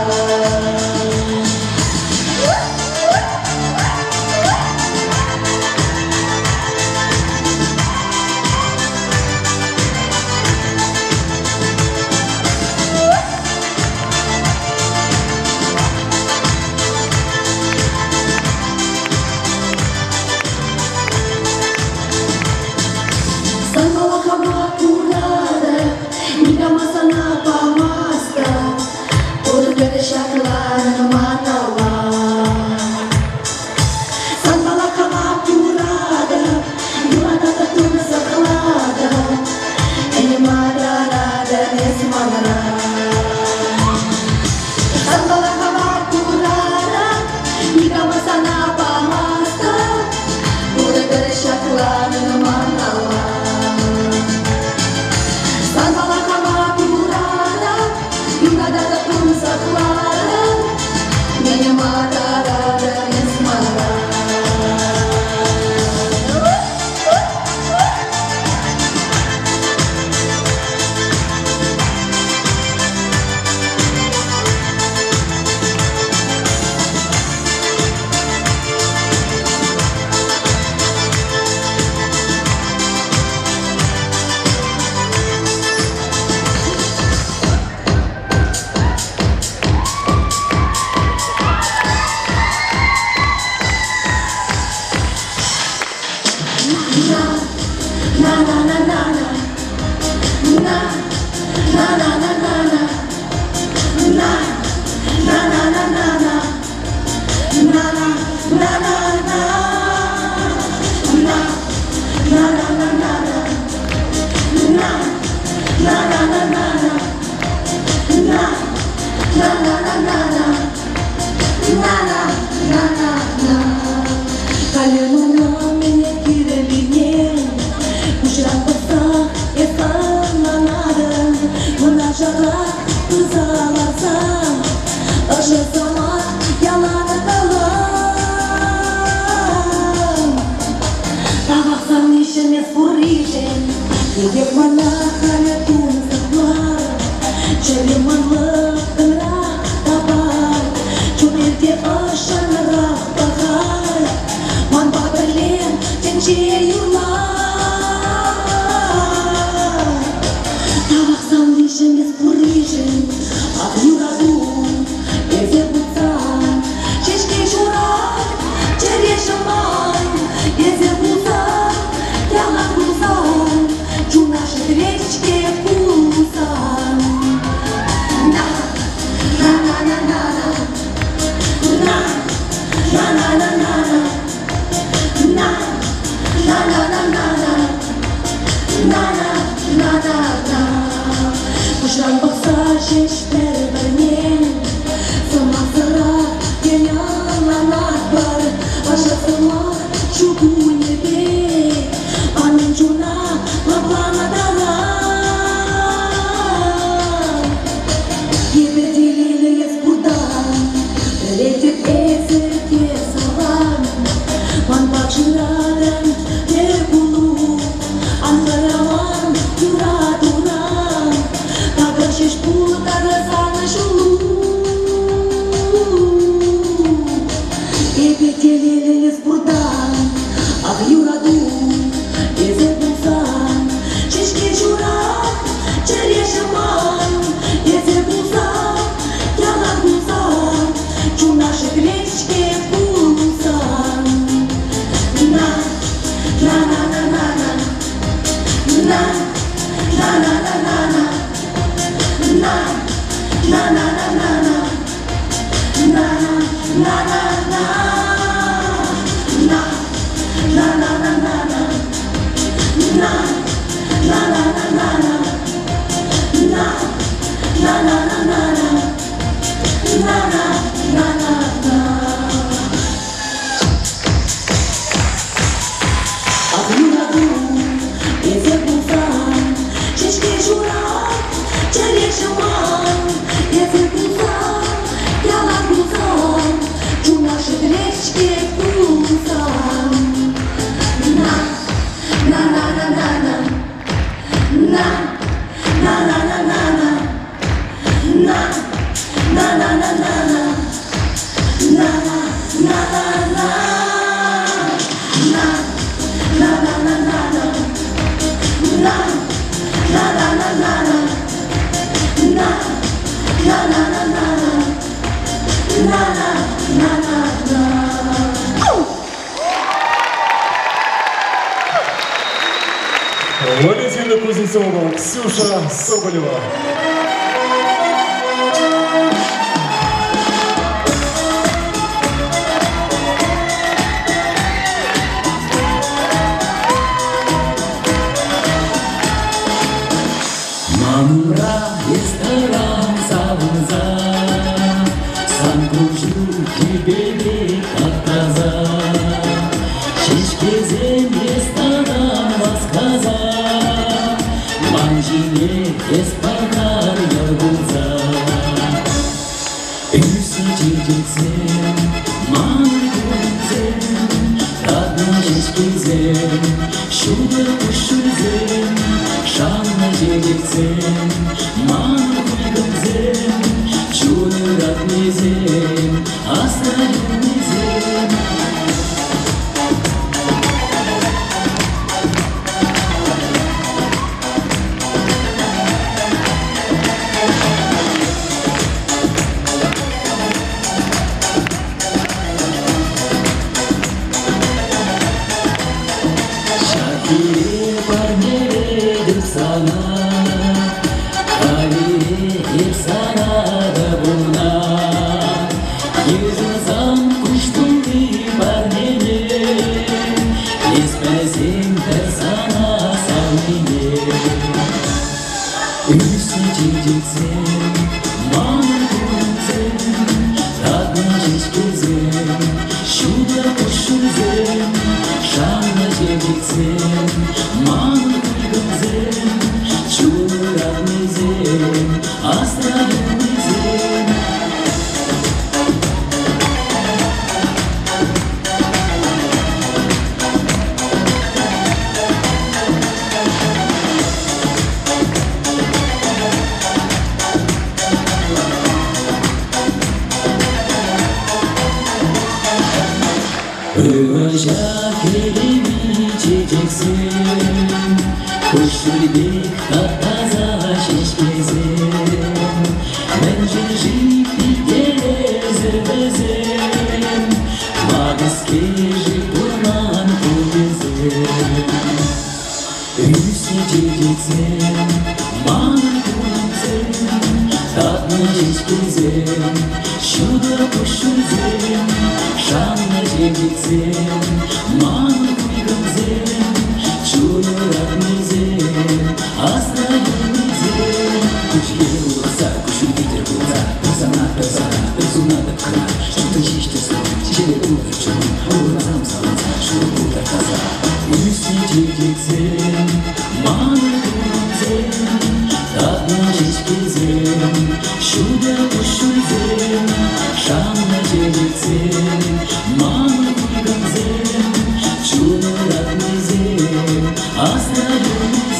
Самбалагама курада, нигама сана памаста, бурегали шаклана наманала. Самбалагама курада, югада татун заклада, мата рада есманра. Самбалагама курада, нигама сана памаста, бурегали шаклана наманала. Самбалагама курада, югада татун заклада, мата рада есманра. Валентина Кузнецова, Ксюша Соболева. Мамура ресторан савынза, сам кружу тебе как коза. Шишкезем ресторан восказа, манжине еспаркар ярбулза. Üstü çiçeksin, mankulzin, tadna şişkizin, şudur kuşuzin, şanla çiçeksin, mankulzin, şudur atmizin, asla yumizin. Şakire parmere sana, kalire hep sana da buna. Yüzüzan kuşturi parmere, esmezim ter sana salmine. Üstü çiçeksin, mankulzin, tadna şişkizin, şuda kuşuzin, şanla çiçeksin, mankulzin, şudur atmizin, asla yumizin. Övacak elimi çiçeksin, kuşurbik taptaza şişkizin. Bence jiplik gezebezin, magiskeci durman kulizin. Üstü çiçeksin, mankulzin, tatlı şişkizin, şudur kuşuzin, şanla çiçeksin, mankulzin, şudur atmizin, asla yumizin. Kuş yeri olsa, kuşun getir bulsa, kızana kızana, özüne de kırar. Şurada şiştesin, çiçeği uğraşın, uğrazam salınsa, şurada burada kaza. Üstü çiçeksin, mankulzin, tatlı şişkizin, şudur kuşuzin, şanla çiçeksin, mankulzin, şudur atmizin, asla yumizin.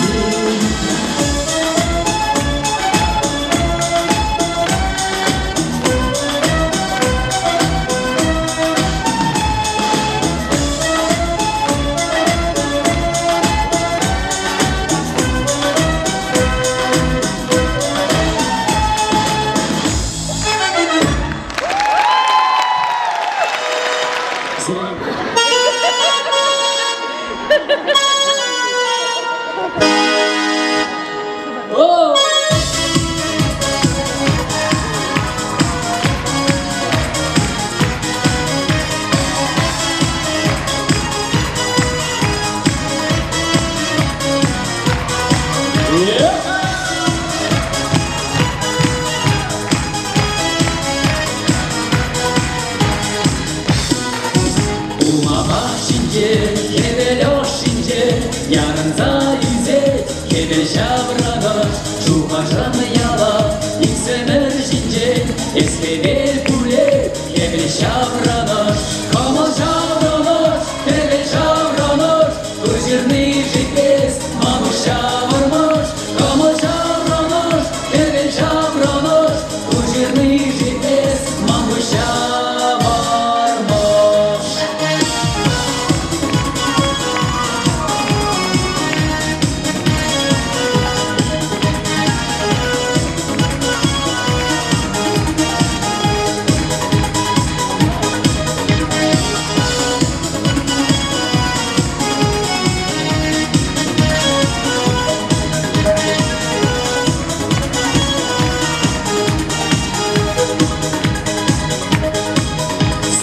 şavranır Çuhacan yala İksemer jince Eskebel kule Kebel şavranır Kamal şavranır Kebel şavranır Kırjırni jikes Mamuş şavırmış Kamal şavranır Kebel şavranır Kırjırni jikes Mamuş şavırmış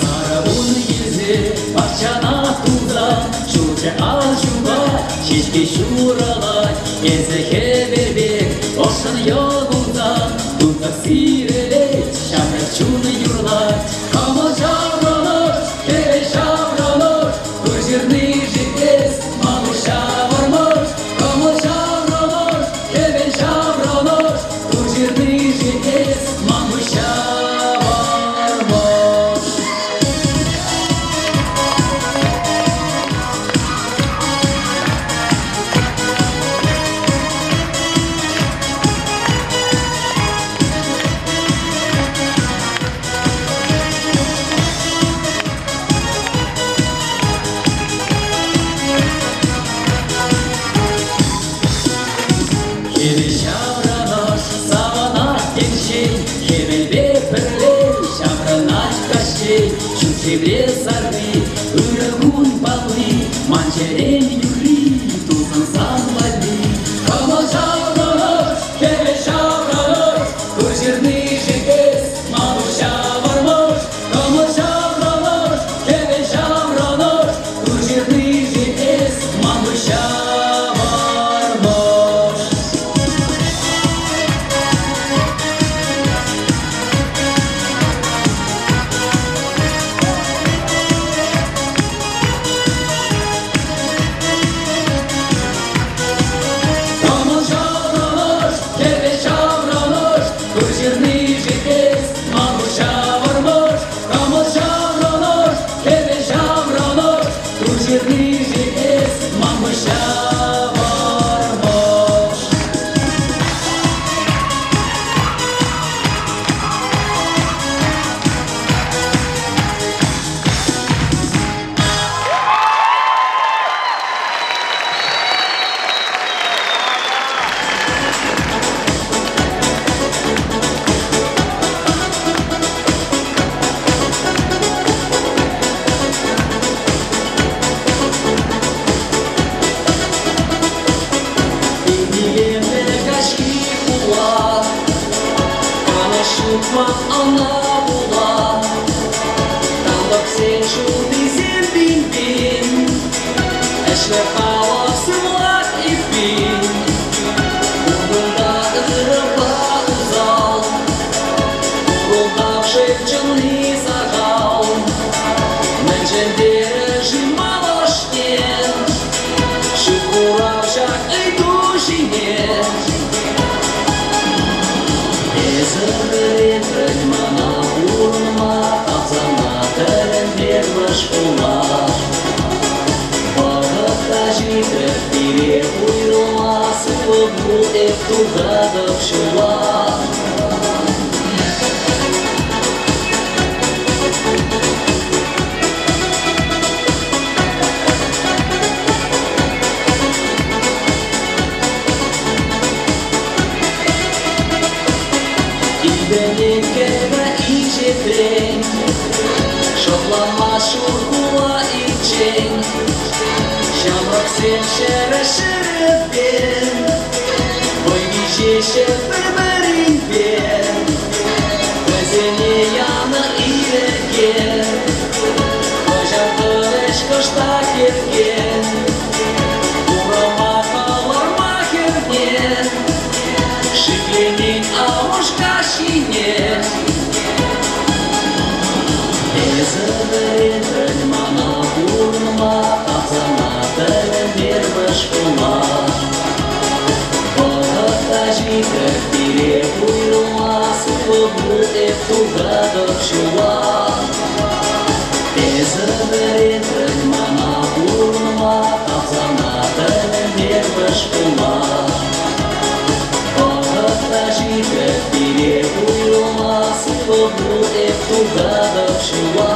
Sarabun yüzü bahçana tuza Şurca alşuba şişki şuralar Ezehe berbek oşan yolunda Tuzak sirele şahret şunu yurlar Kamal şavranır kere şavranır Kırjırni jikes mamuş şavırmış Kamal şavranır kere şavranır Kırjırni jikes mamuş şavırmış Kebel şavranır savanak gençin Kebel beperler şavranak kaşçin Şu kebre sarvi ırgun balli Mançeren yürri tuzan sanvalli Kamal şavranır kebel şavranır Kırjırni jikes mamuş şavırmış Kamal şavranır kebel şavranır Kırjırni jikes mamuş şavırmış Kamal şavranır, kebel şavranır Kırjırni jikes mamuş şavırmış Kamal şavranır, kebel şavranır Kırjırni jikes mamuş şavırmış Bilgilerine kaçki kula Anlaşılmaz ana bula Tanıdık sen şu bizim bin Eşler havasılar ipin Uğrunda ırıpa uzal Uğrunda şevçini sakal Mecendere жималошнен Шукуравшак и душине Ezerlerin rıymana vurma Atsana teren vermiş bunlar Bağıtta jitrep biri uyrulma Sıkı bu ev tuzadıp şular Benim kere içetren Şoklanma şurkula için Şamrak sen şere şerefin Koy gişe şefermerin ben Özeni yanı iregen Kocan kıreş kışta kergen Urama kalarma kergen Şiklenin avuç kaşine Ezerlerin rıymana vurma Atsana teren vermiş bunlar тугадо пчела. Ezberek mana urma, Azanatın derviş bulma. Bağırda jibret biri uyulmaz, Vodu hep tuğada pşula.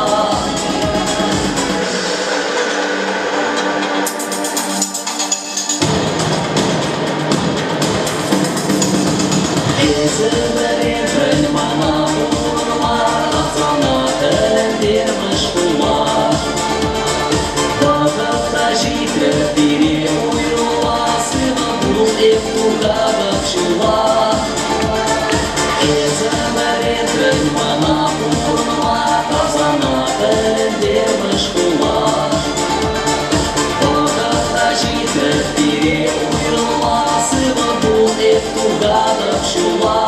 Ezberek mana urma, Azanatın derviş bulma. Житре переуюла, сына был и туга пчела. Ezberek mana urma, Azanatın derviş bulma. Bağırda jitret переуюла, сына был и туга пчела.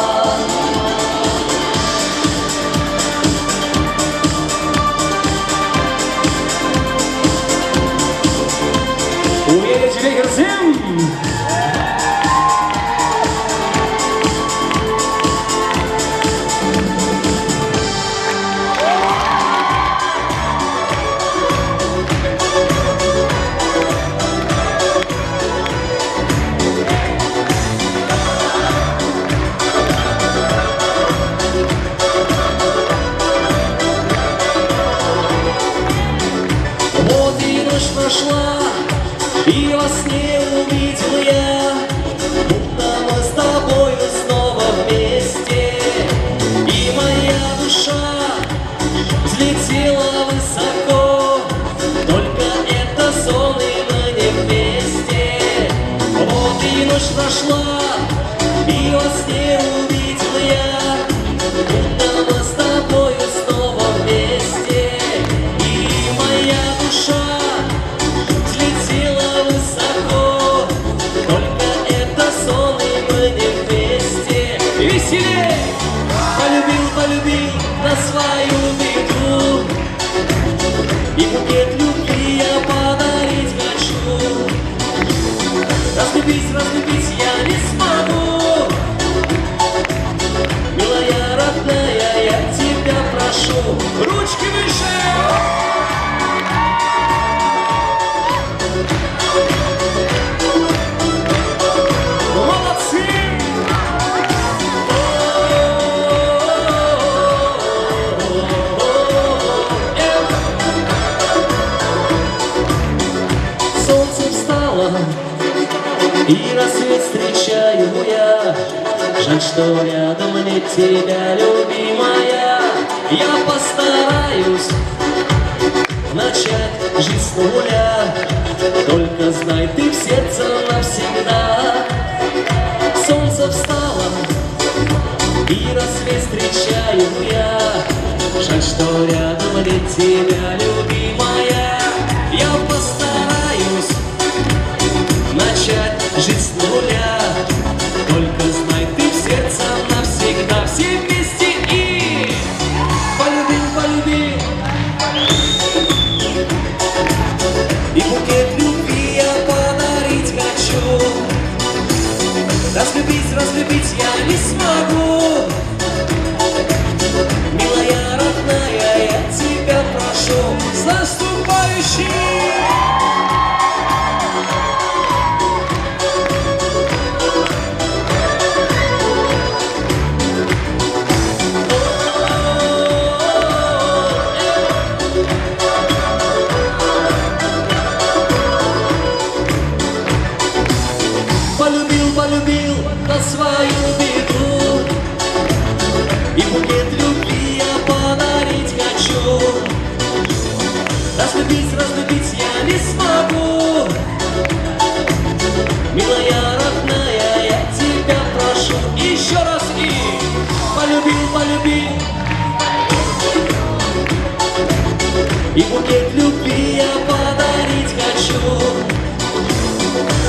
Уверен тебе Герзим! Вот и ночь прошла, и во сне увидел я, будто мы с тобою снова вместе. И моя душа взлетела высоко, только это сон, и мы не вместе. Вот и ночь прошла, и во сне увидел я, будто мы с тобою снова вместе. И моя душа взлетела высоко, только это сон, и мы не вместе. Веселей! Полюбил, полюбил на свою беду, и букет любви я подарить хочу. Разлюбить, разлюбить я не смогу, милая родная, я тебя прошу. Ручки выше! Молодцы! Солнце встало, и рассвет встречаю я. Жаль, что рядом нет тебя, любимая. Я постараюсь начать жить с нуля, только знай, ты в сердце навсегда. Солнце встало, и рассвет встречаю я. Жаль, что рядом нет тебя, любимая. Я постараюсь начать жить с нуля, только знай, ты в сердце навсегда. Все вместе и полюбил, полюбил, и букет любви я подарить хочу. Разлюбить, разлюбить я не смогу, милая родная, я тебя прошу. С наступающим! Полюбил, полюбил на свою беду, и букет любви я подарить хочу. Разлюбить, разлюбить я не смогу, милая родная, я тебя прошу. Еще раз и полюбил, полюбил, и букет любви я подарить хочу.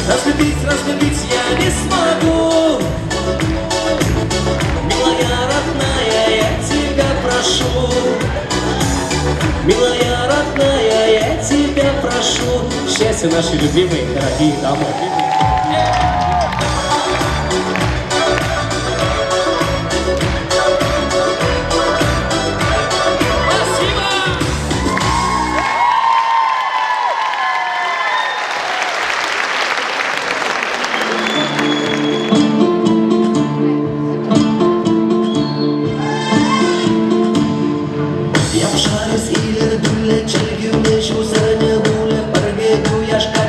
Разлюбить, разлюбить я не смогу, милая родная, я тебя прошу. Милая родная, я тебя прошу. Счастья, наши любимые, дорогие дамы.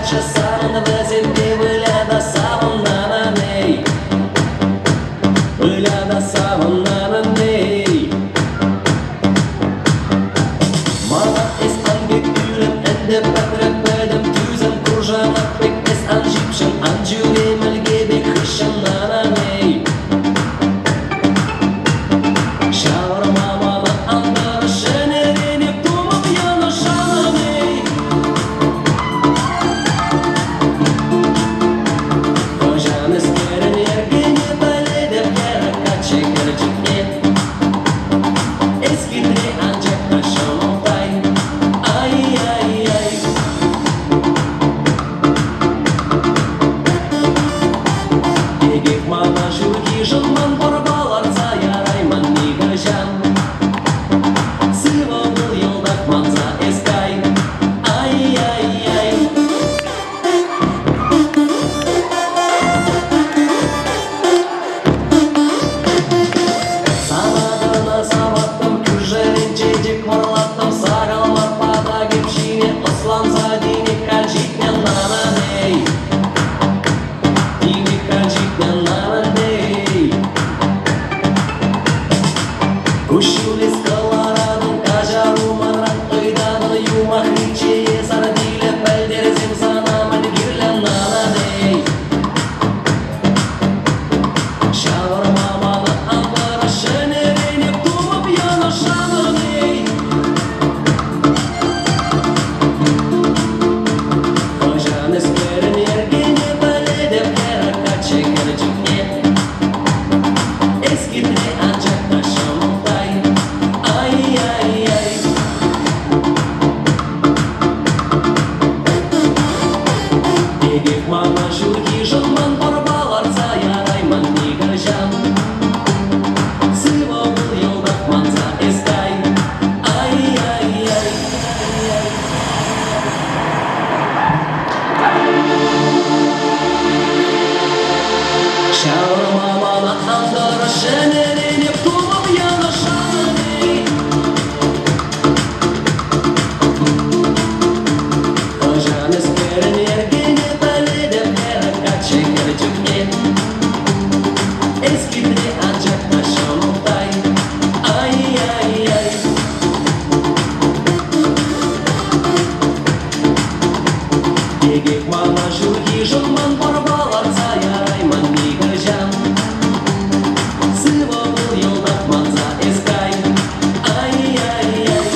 часам везде выляда саваннаней, выляда саваннаней. Mana is angekuren en de patrep bij de duizend kurjan apik is anjipshan anjure melgebe krishan nananei. Shawarma mana andar shenereni tumam yana shananei. Kojan eskeren yergeni belede kera kaçeker ciknet. Eski tre ancak taşamam. Жонман барбаларца ярайман нигажан. Сыва был елдак манза эскай. Ай-яй-яй. Савадана саваттым күжерин чедик марлаттым. Сагалмар пада кепшине ослан задине кальчикнен нананей. Дине кальчикнен нананей. Кушули с колорадом, кажару маран, ойдану юмах ричие, сардиле пельдерзим санаман гирлен нанадей. Шаварма мана амбара шенерене тума пьяна шананей. Кожан эскерен ергене баледе кера качекер чикне. Eski tre ancak taşamam. Мама журги жонман барбаларца ярайман нигажан. Сыва был елдак манза эскай. Ай-яй-яй. Шаурма мана андара шенерене птумам яна шананей. Кожан эскерен ергене eski tre ancak taşamam tay. Ay-ay-ay. Егек мана журги жонман барбаларца ярайман нигажан. Сыва был елдак манза эскай. Ай-яй-яй.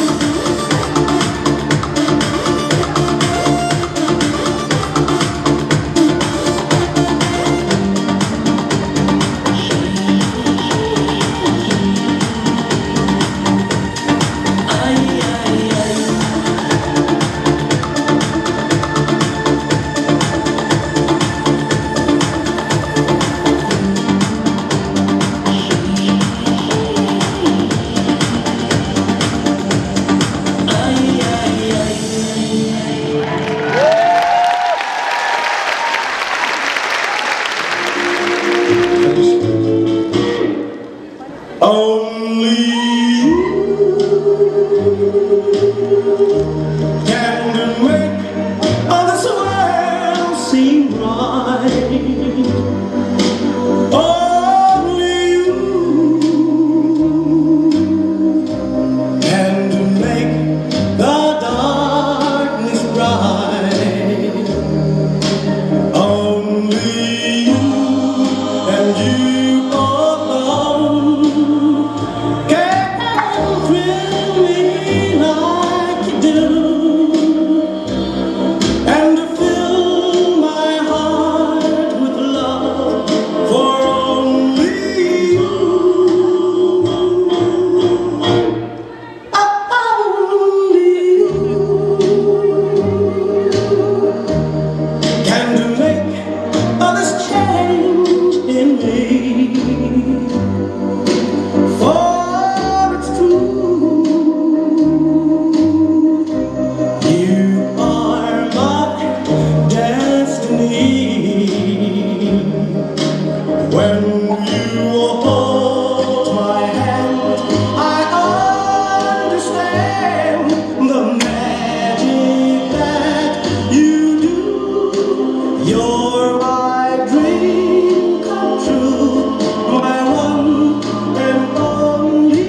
You're my dream come true, my one and only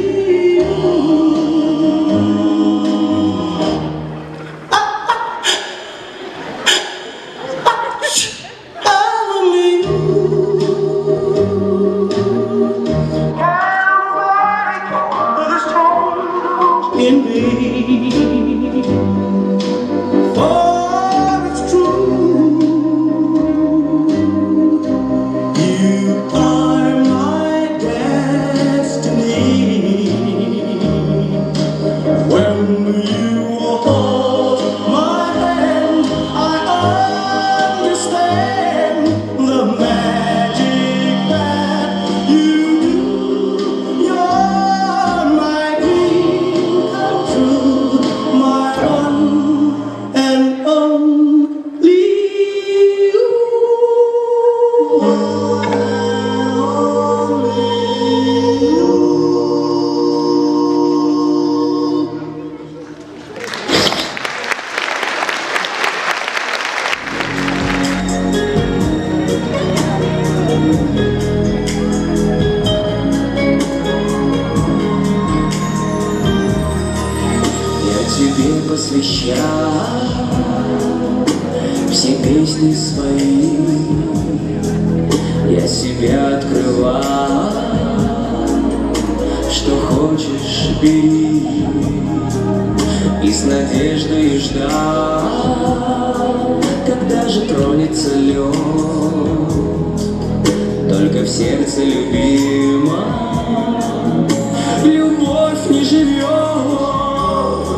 you. Only you. In me, for it's true, you are my destiny. When you hold my hand, I understand the magic that you do. You're my dream come true, my one and only you. Я тебе посвящаю все песни свои. Я себя открываю, что хочешь бери. И с надеждой ждал, когда же тронется лед. Только в сердце любима любовь не живет.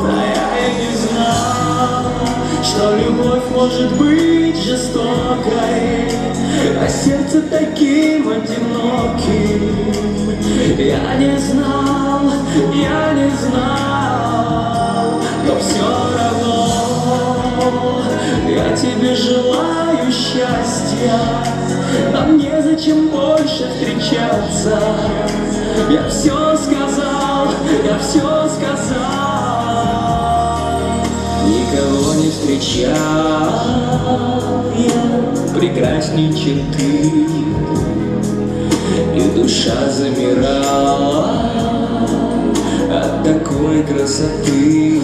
А я и не знал, что любовь может быть жестокой, а сердце таким одиноким. Я не знал, но все равно я тебе желаю счастья. Нам незачем больше встречаться. Я все сказал, никого не встречал я прекрасней, чем ты, и душа замирала от такой красоты.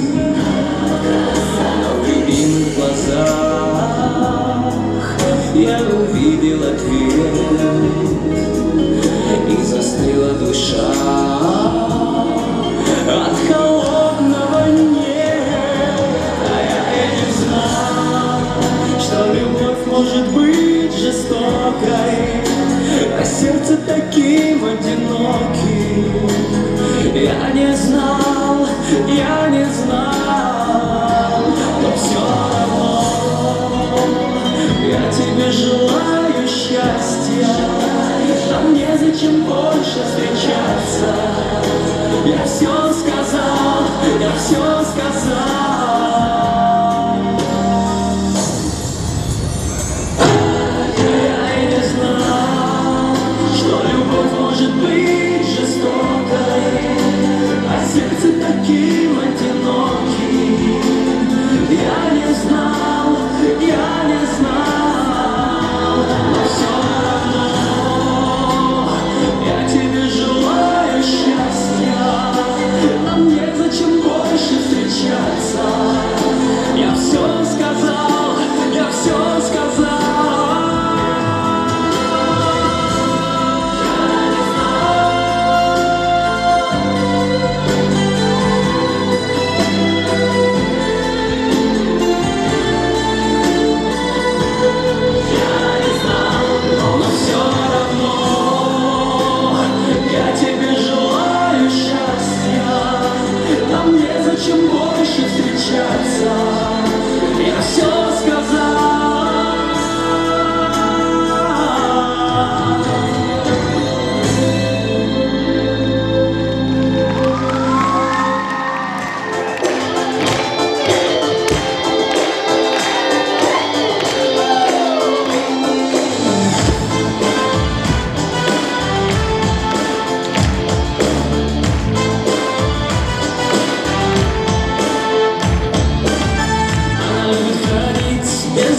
Но в любимых глазах я увидел ответ, и застыла душа от холодного неба. А я и не знал, что любовь может быть жестокой, а сердце таким одиноким. Я не знал, но все равно я тебе желаю счастья. Нам незачем больше встречаться. Я все сказал. Я и не знал, что любовь может быть жестокой, а сердце таким одиноким. Я не знал, но все равно я тебе желаю счастья. Нам незачем больше встречаться. Я все сказал.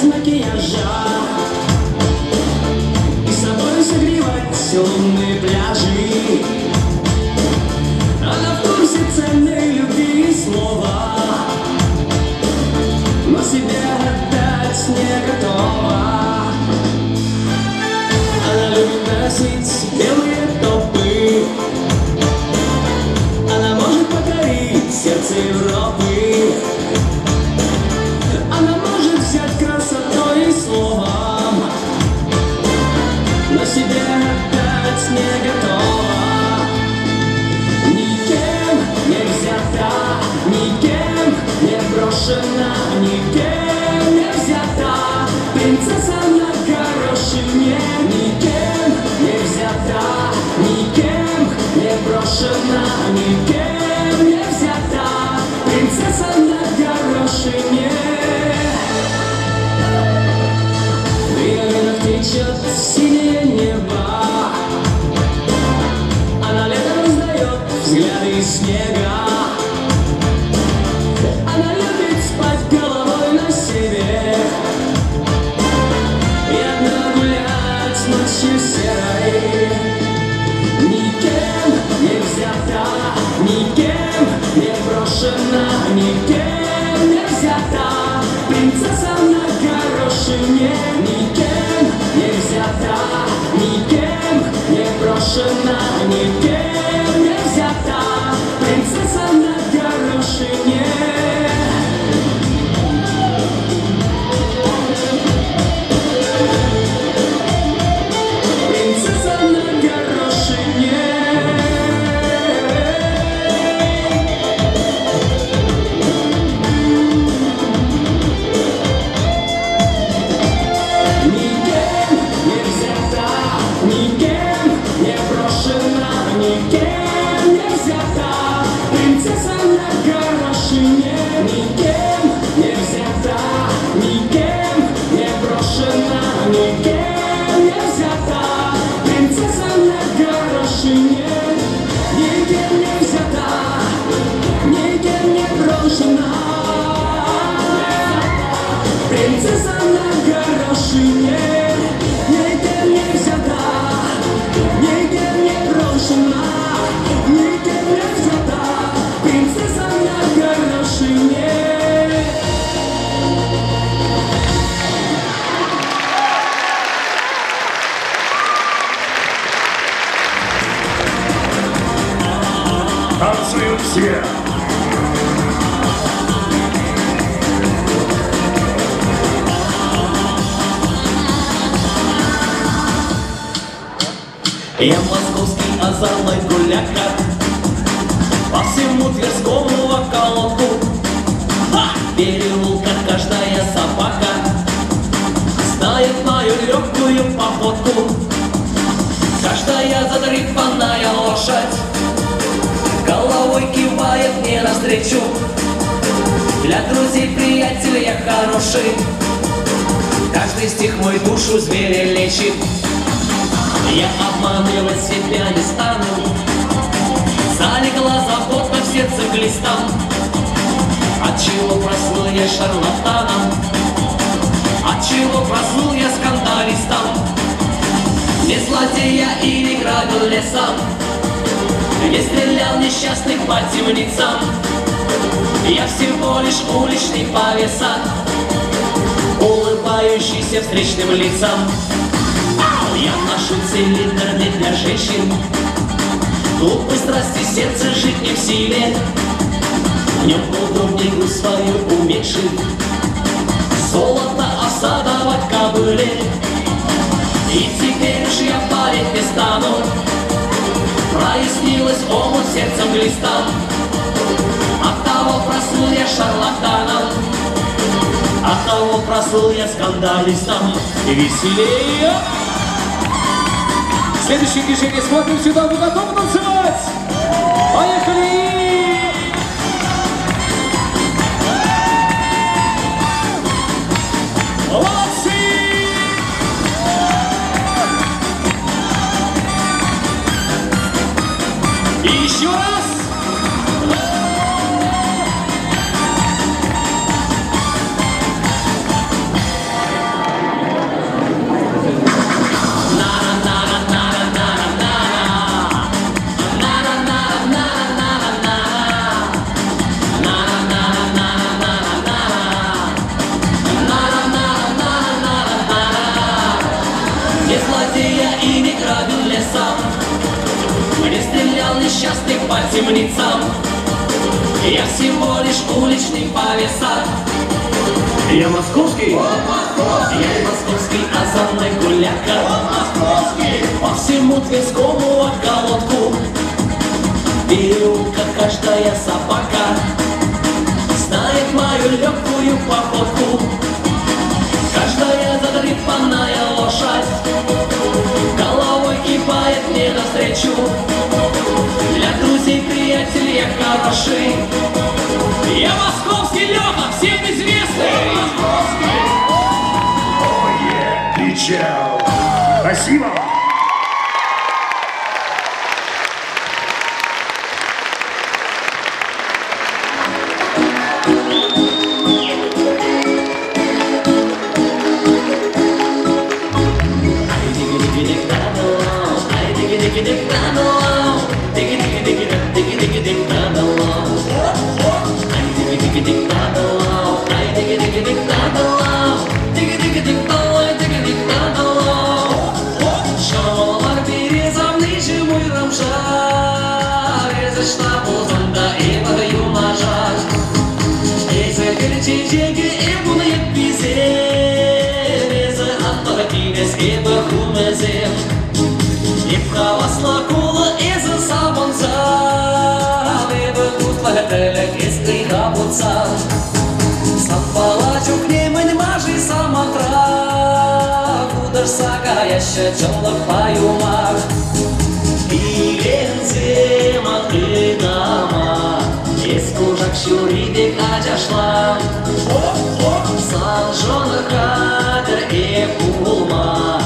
без макияжа, и с собой согревать лунные пляжи. Она в курсе ценной любви и слова, но себе отдать не готова. Она любит носить белые топы, она может покорить сердце Европы. Она может взять красотой и словом, но себе отдать не готова. Никем не взята, никем не брошена, никем не взята. Принцесса на горошине, никем не взята, никем не брошена, никем не взята. Принцесса на горошине. В ее венах течет синее небо, она летом раздает взгляды из снега. Она любит спать головой на север и одна гулять ночью серой. Никем не взята, никем не брошена, никем не взята. Принцесса на горошине, никем не взята, никем не брошена, никем не взята. Принцесса на горошине. Принцесса на горошине. Никем не взята, никем не брошена, никем не взята. Принцесса на горошине. Никем не взята, никем не брошена, никем не взята. Принцесса на горошине. Никем не взята, никем не брошена. Принцесса на горошине. Никем не взята, никем не брошена, никем не взята. Принцесса на горошине. Танцуют все. Я московский озорной гуляка, по всему Тверскому в околотку. В переулках каждая собака знает мою легкую походку. Каждая задрипанная лошадь головой кивает мне навстречу. Для друзей, приятелей я хороший, каждый стих мой душу зверя лечит. Я обманывать себя не стану, залегла забота в сердце глистом. Отчего прослыл я шарлатаном, отчего прослыл я скандалистом? Не злодея и не грабил лесом, не стрелял несчастных по темницам. Я всего лишь уличный повеса, улыбающийся встречным лицам. Я ношу цилиндр не для женщин, глупой страсти сердце жить не в силе. В нем удобней грудь свою уменьшить, золото осадовать кобыле. И теперь уж я парить не стану, прояснилось омут сердцем глистом. Оттого прослыл я шарлатаном, оттого прослыл я скандалистом. Веселее! Следующее движение, смотрим сюда, вы готовы танцевать? Поехали! Молодцы! И еще раз! по темницам. Я всего лишь уличный повеса. Я московский, я московский озорной гуляка. По всему Тверскому околотку переулка каждая собака знает мою легкую походку. Каждая задрипанная лошадь головой кипает мне навстречу. Для друзей, приятелей я хороший. Я московский Леха, всем известный. Кричал. Спасибо. Чолок паюмак Илензе маңғыдама Ескужак шүрибек ажашла Салжоны қадыр еп улма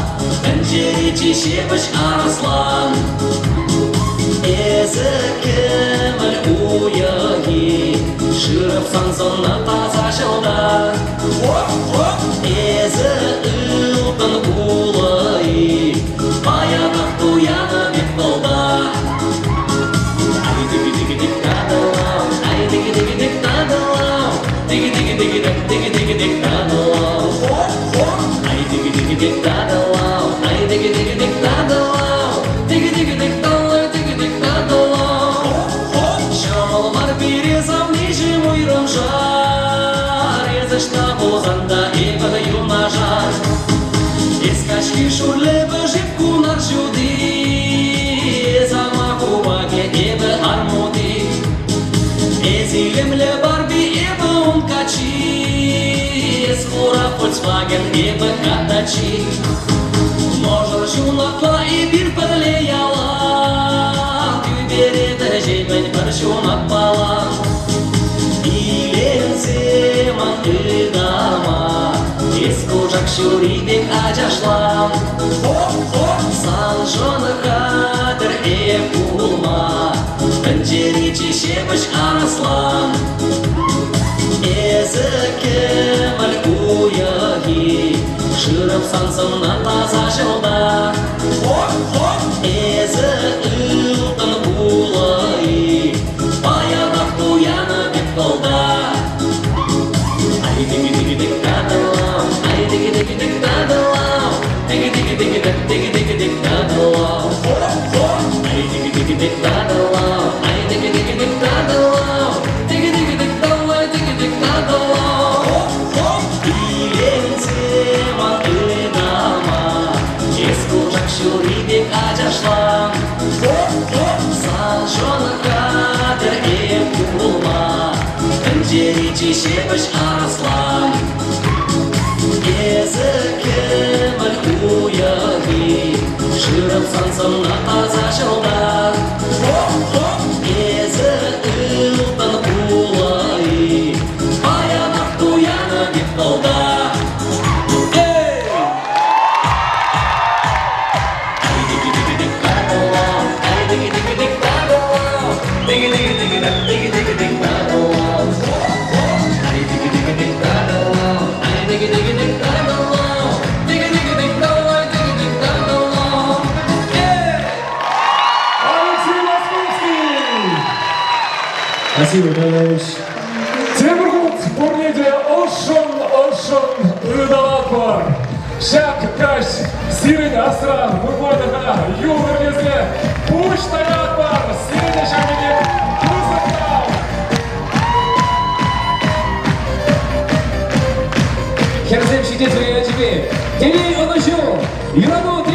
Пәнжері чешебіш арыслан Эзі кіміл уяги Шырып сансонны таза жылда Эзі ұлтын улай Баянақ туяны бек қолда Ай-диги-диги-дик тадылау Ай-диги-диги-дик тадылау Диги-диги-диги-дик тадылау Ай-диги-диги-дик тадылау Ай-диги-диги-дик тадылау Диги-диги-дик талай, диги-дик тадылау Шамалмар березам нижим уйрым жар Езышта болғанда ебі юна жар Ескачки шурлебі жепку наржуди Зама кубаге ебі армуди Ezilемле барби ебі ункачи Ескура Volkswagen ебі катачи Можыр жунақла и бір пірле яла Күбереді жеймін бір жунақ бала Иленсе маңғыдама Ескужак шүрибек ажашлам Салжоны қадыр еп улма Пәнжері чешебіш арыслан Эзі кіміл уяги Шырып сансынна таза жылда Эзі ұлтын улай Баянақ туяны бек қолда Ай-диги-диги-дик тадылау Ай-диги-диги-дик тадылау Диги-диги-диги-дик, диги-диги-дик тадылау Ай-диги-диги-дик тадылау Ай-диги-диги-дик тадылау Диги-диги-дик талай, диги-дик тадылау Иленсе маңғыдама Ескужак шүрибек ажашлам Салжоны қадыр еп улма Пәнжері чешебіш арыслан Эзі кіміл уяги Шырып сансынна таза жылда Эзі ұлтын улай Баянақ туяны бек қолда Ай-диги-диги-дик тадылау Ай-диги-диги-дик тадылау Диги-диги-диги-дик, диги-диги-дик тадылау Ай-диги-диги-дик тадылау Ай-диги-диги-дик тадылау Диги-диги-дик талай, диги-дик тадылау Алексей Московский. Спасибо, Николаевич. Темірқұлт Бурнеде ұшын ұдалат бар. Шәк Kaş, Sirin Asran, Murbodaga, Yulvergezge, Uç Tayyat var, Sirin Eşemini, Kuzakal. Херзем сидит в тебе. Дени, он еще. Иранут.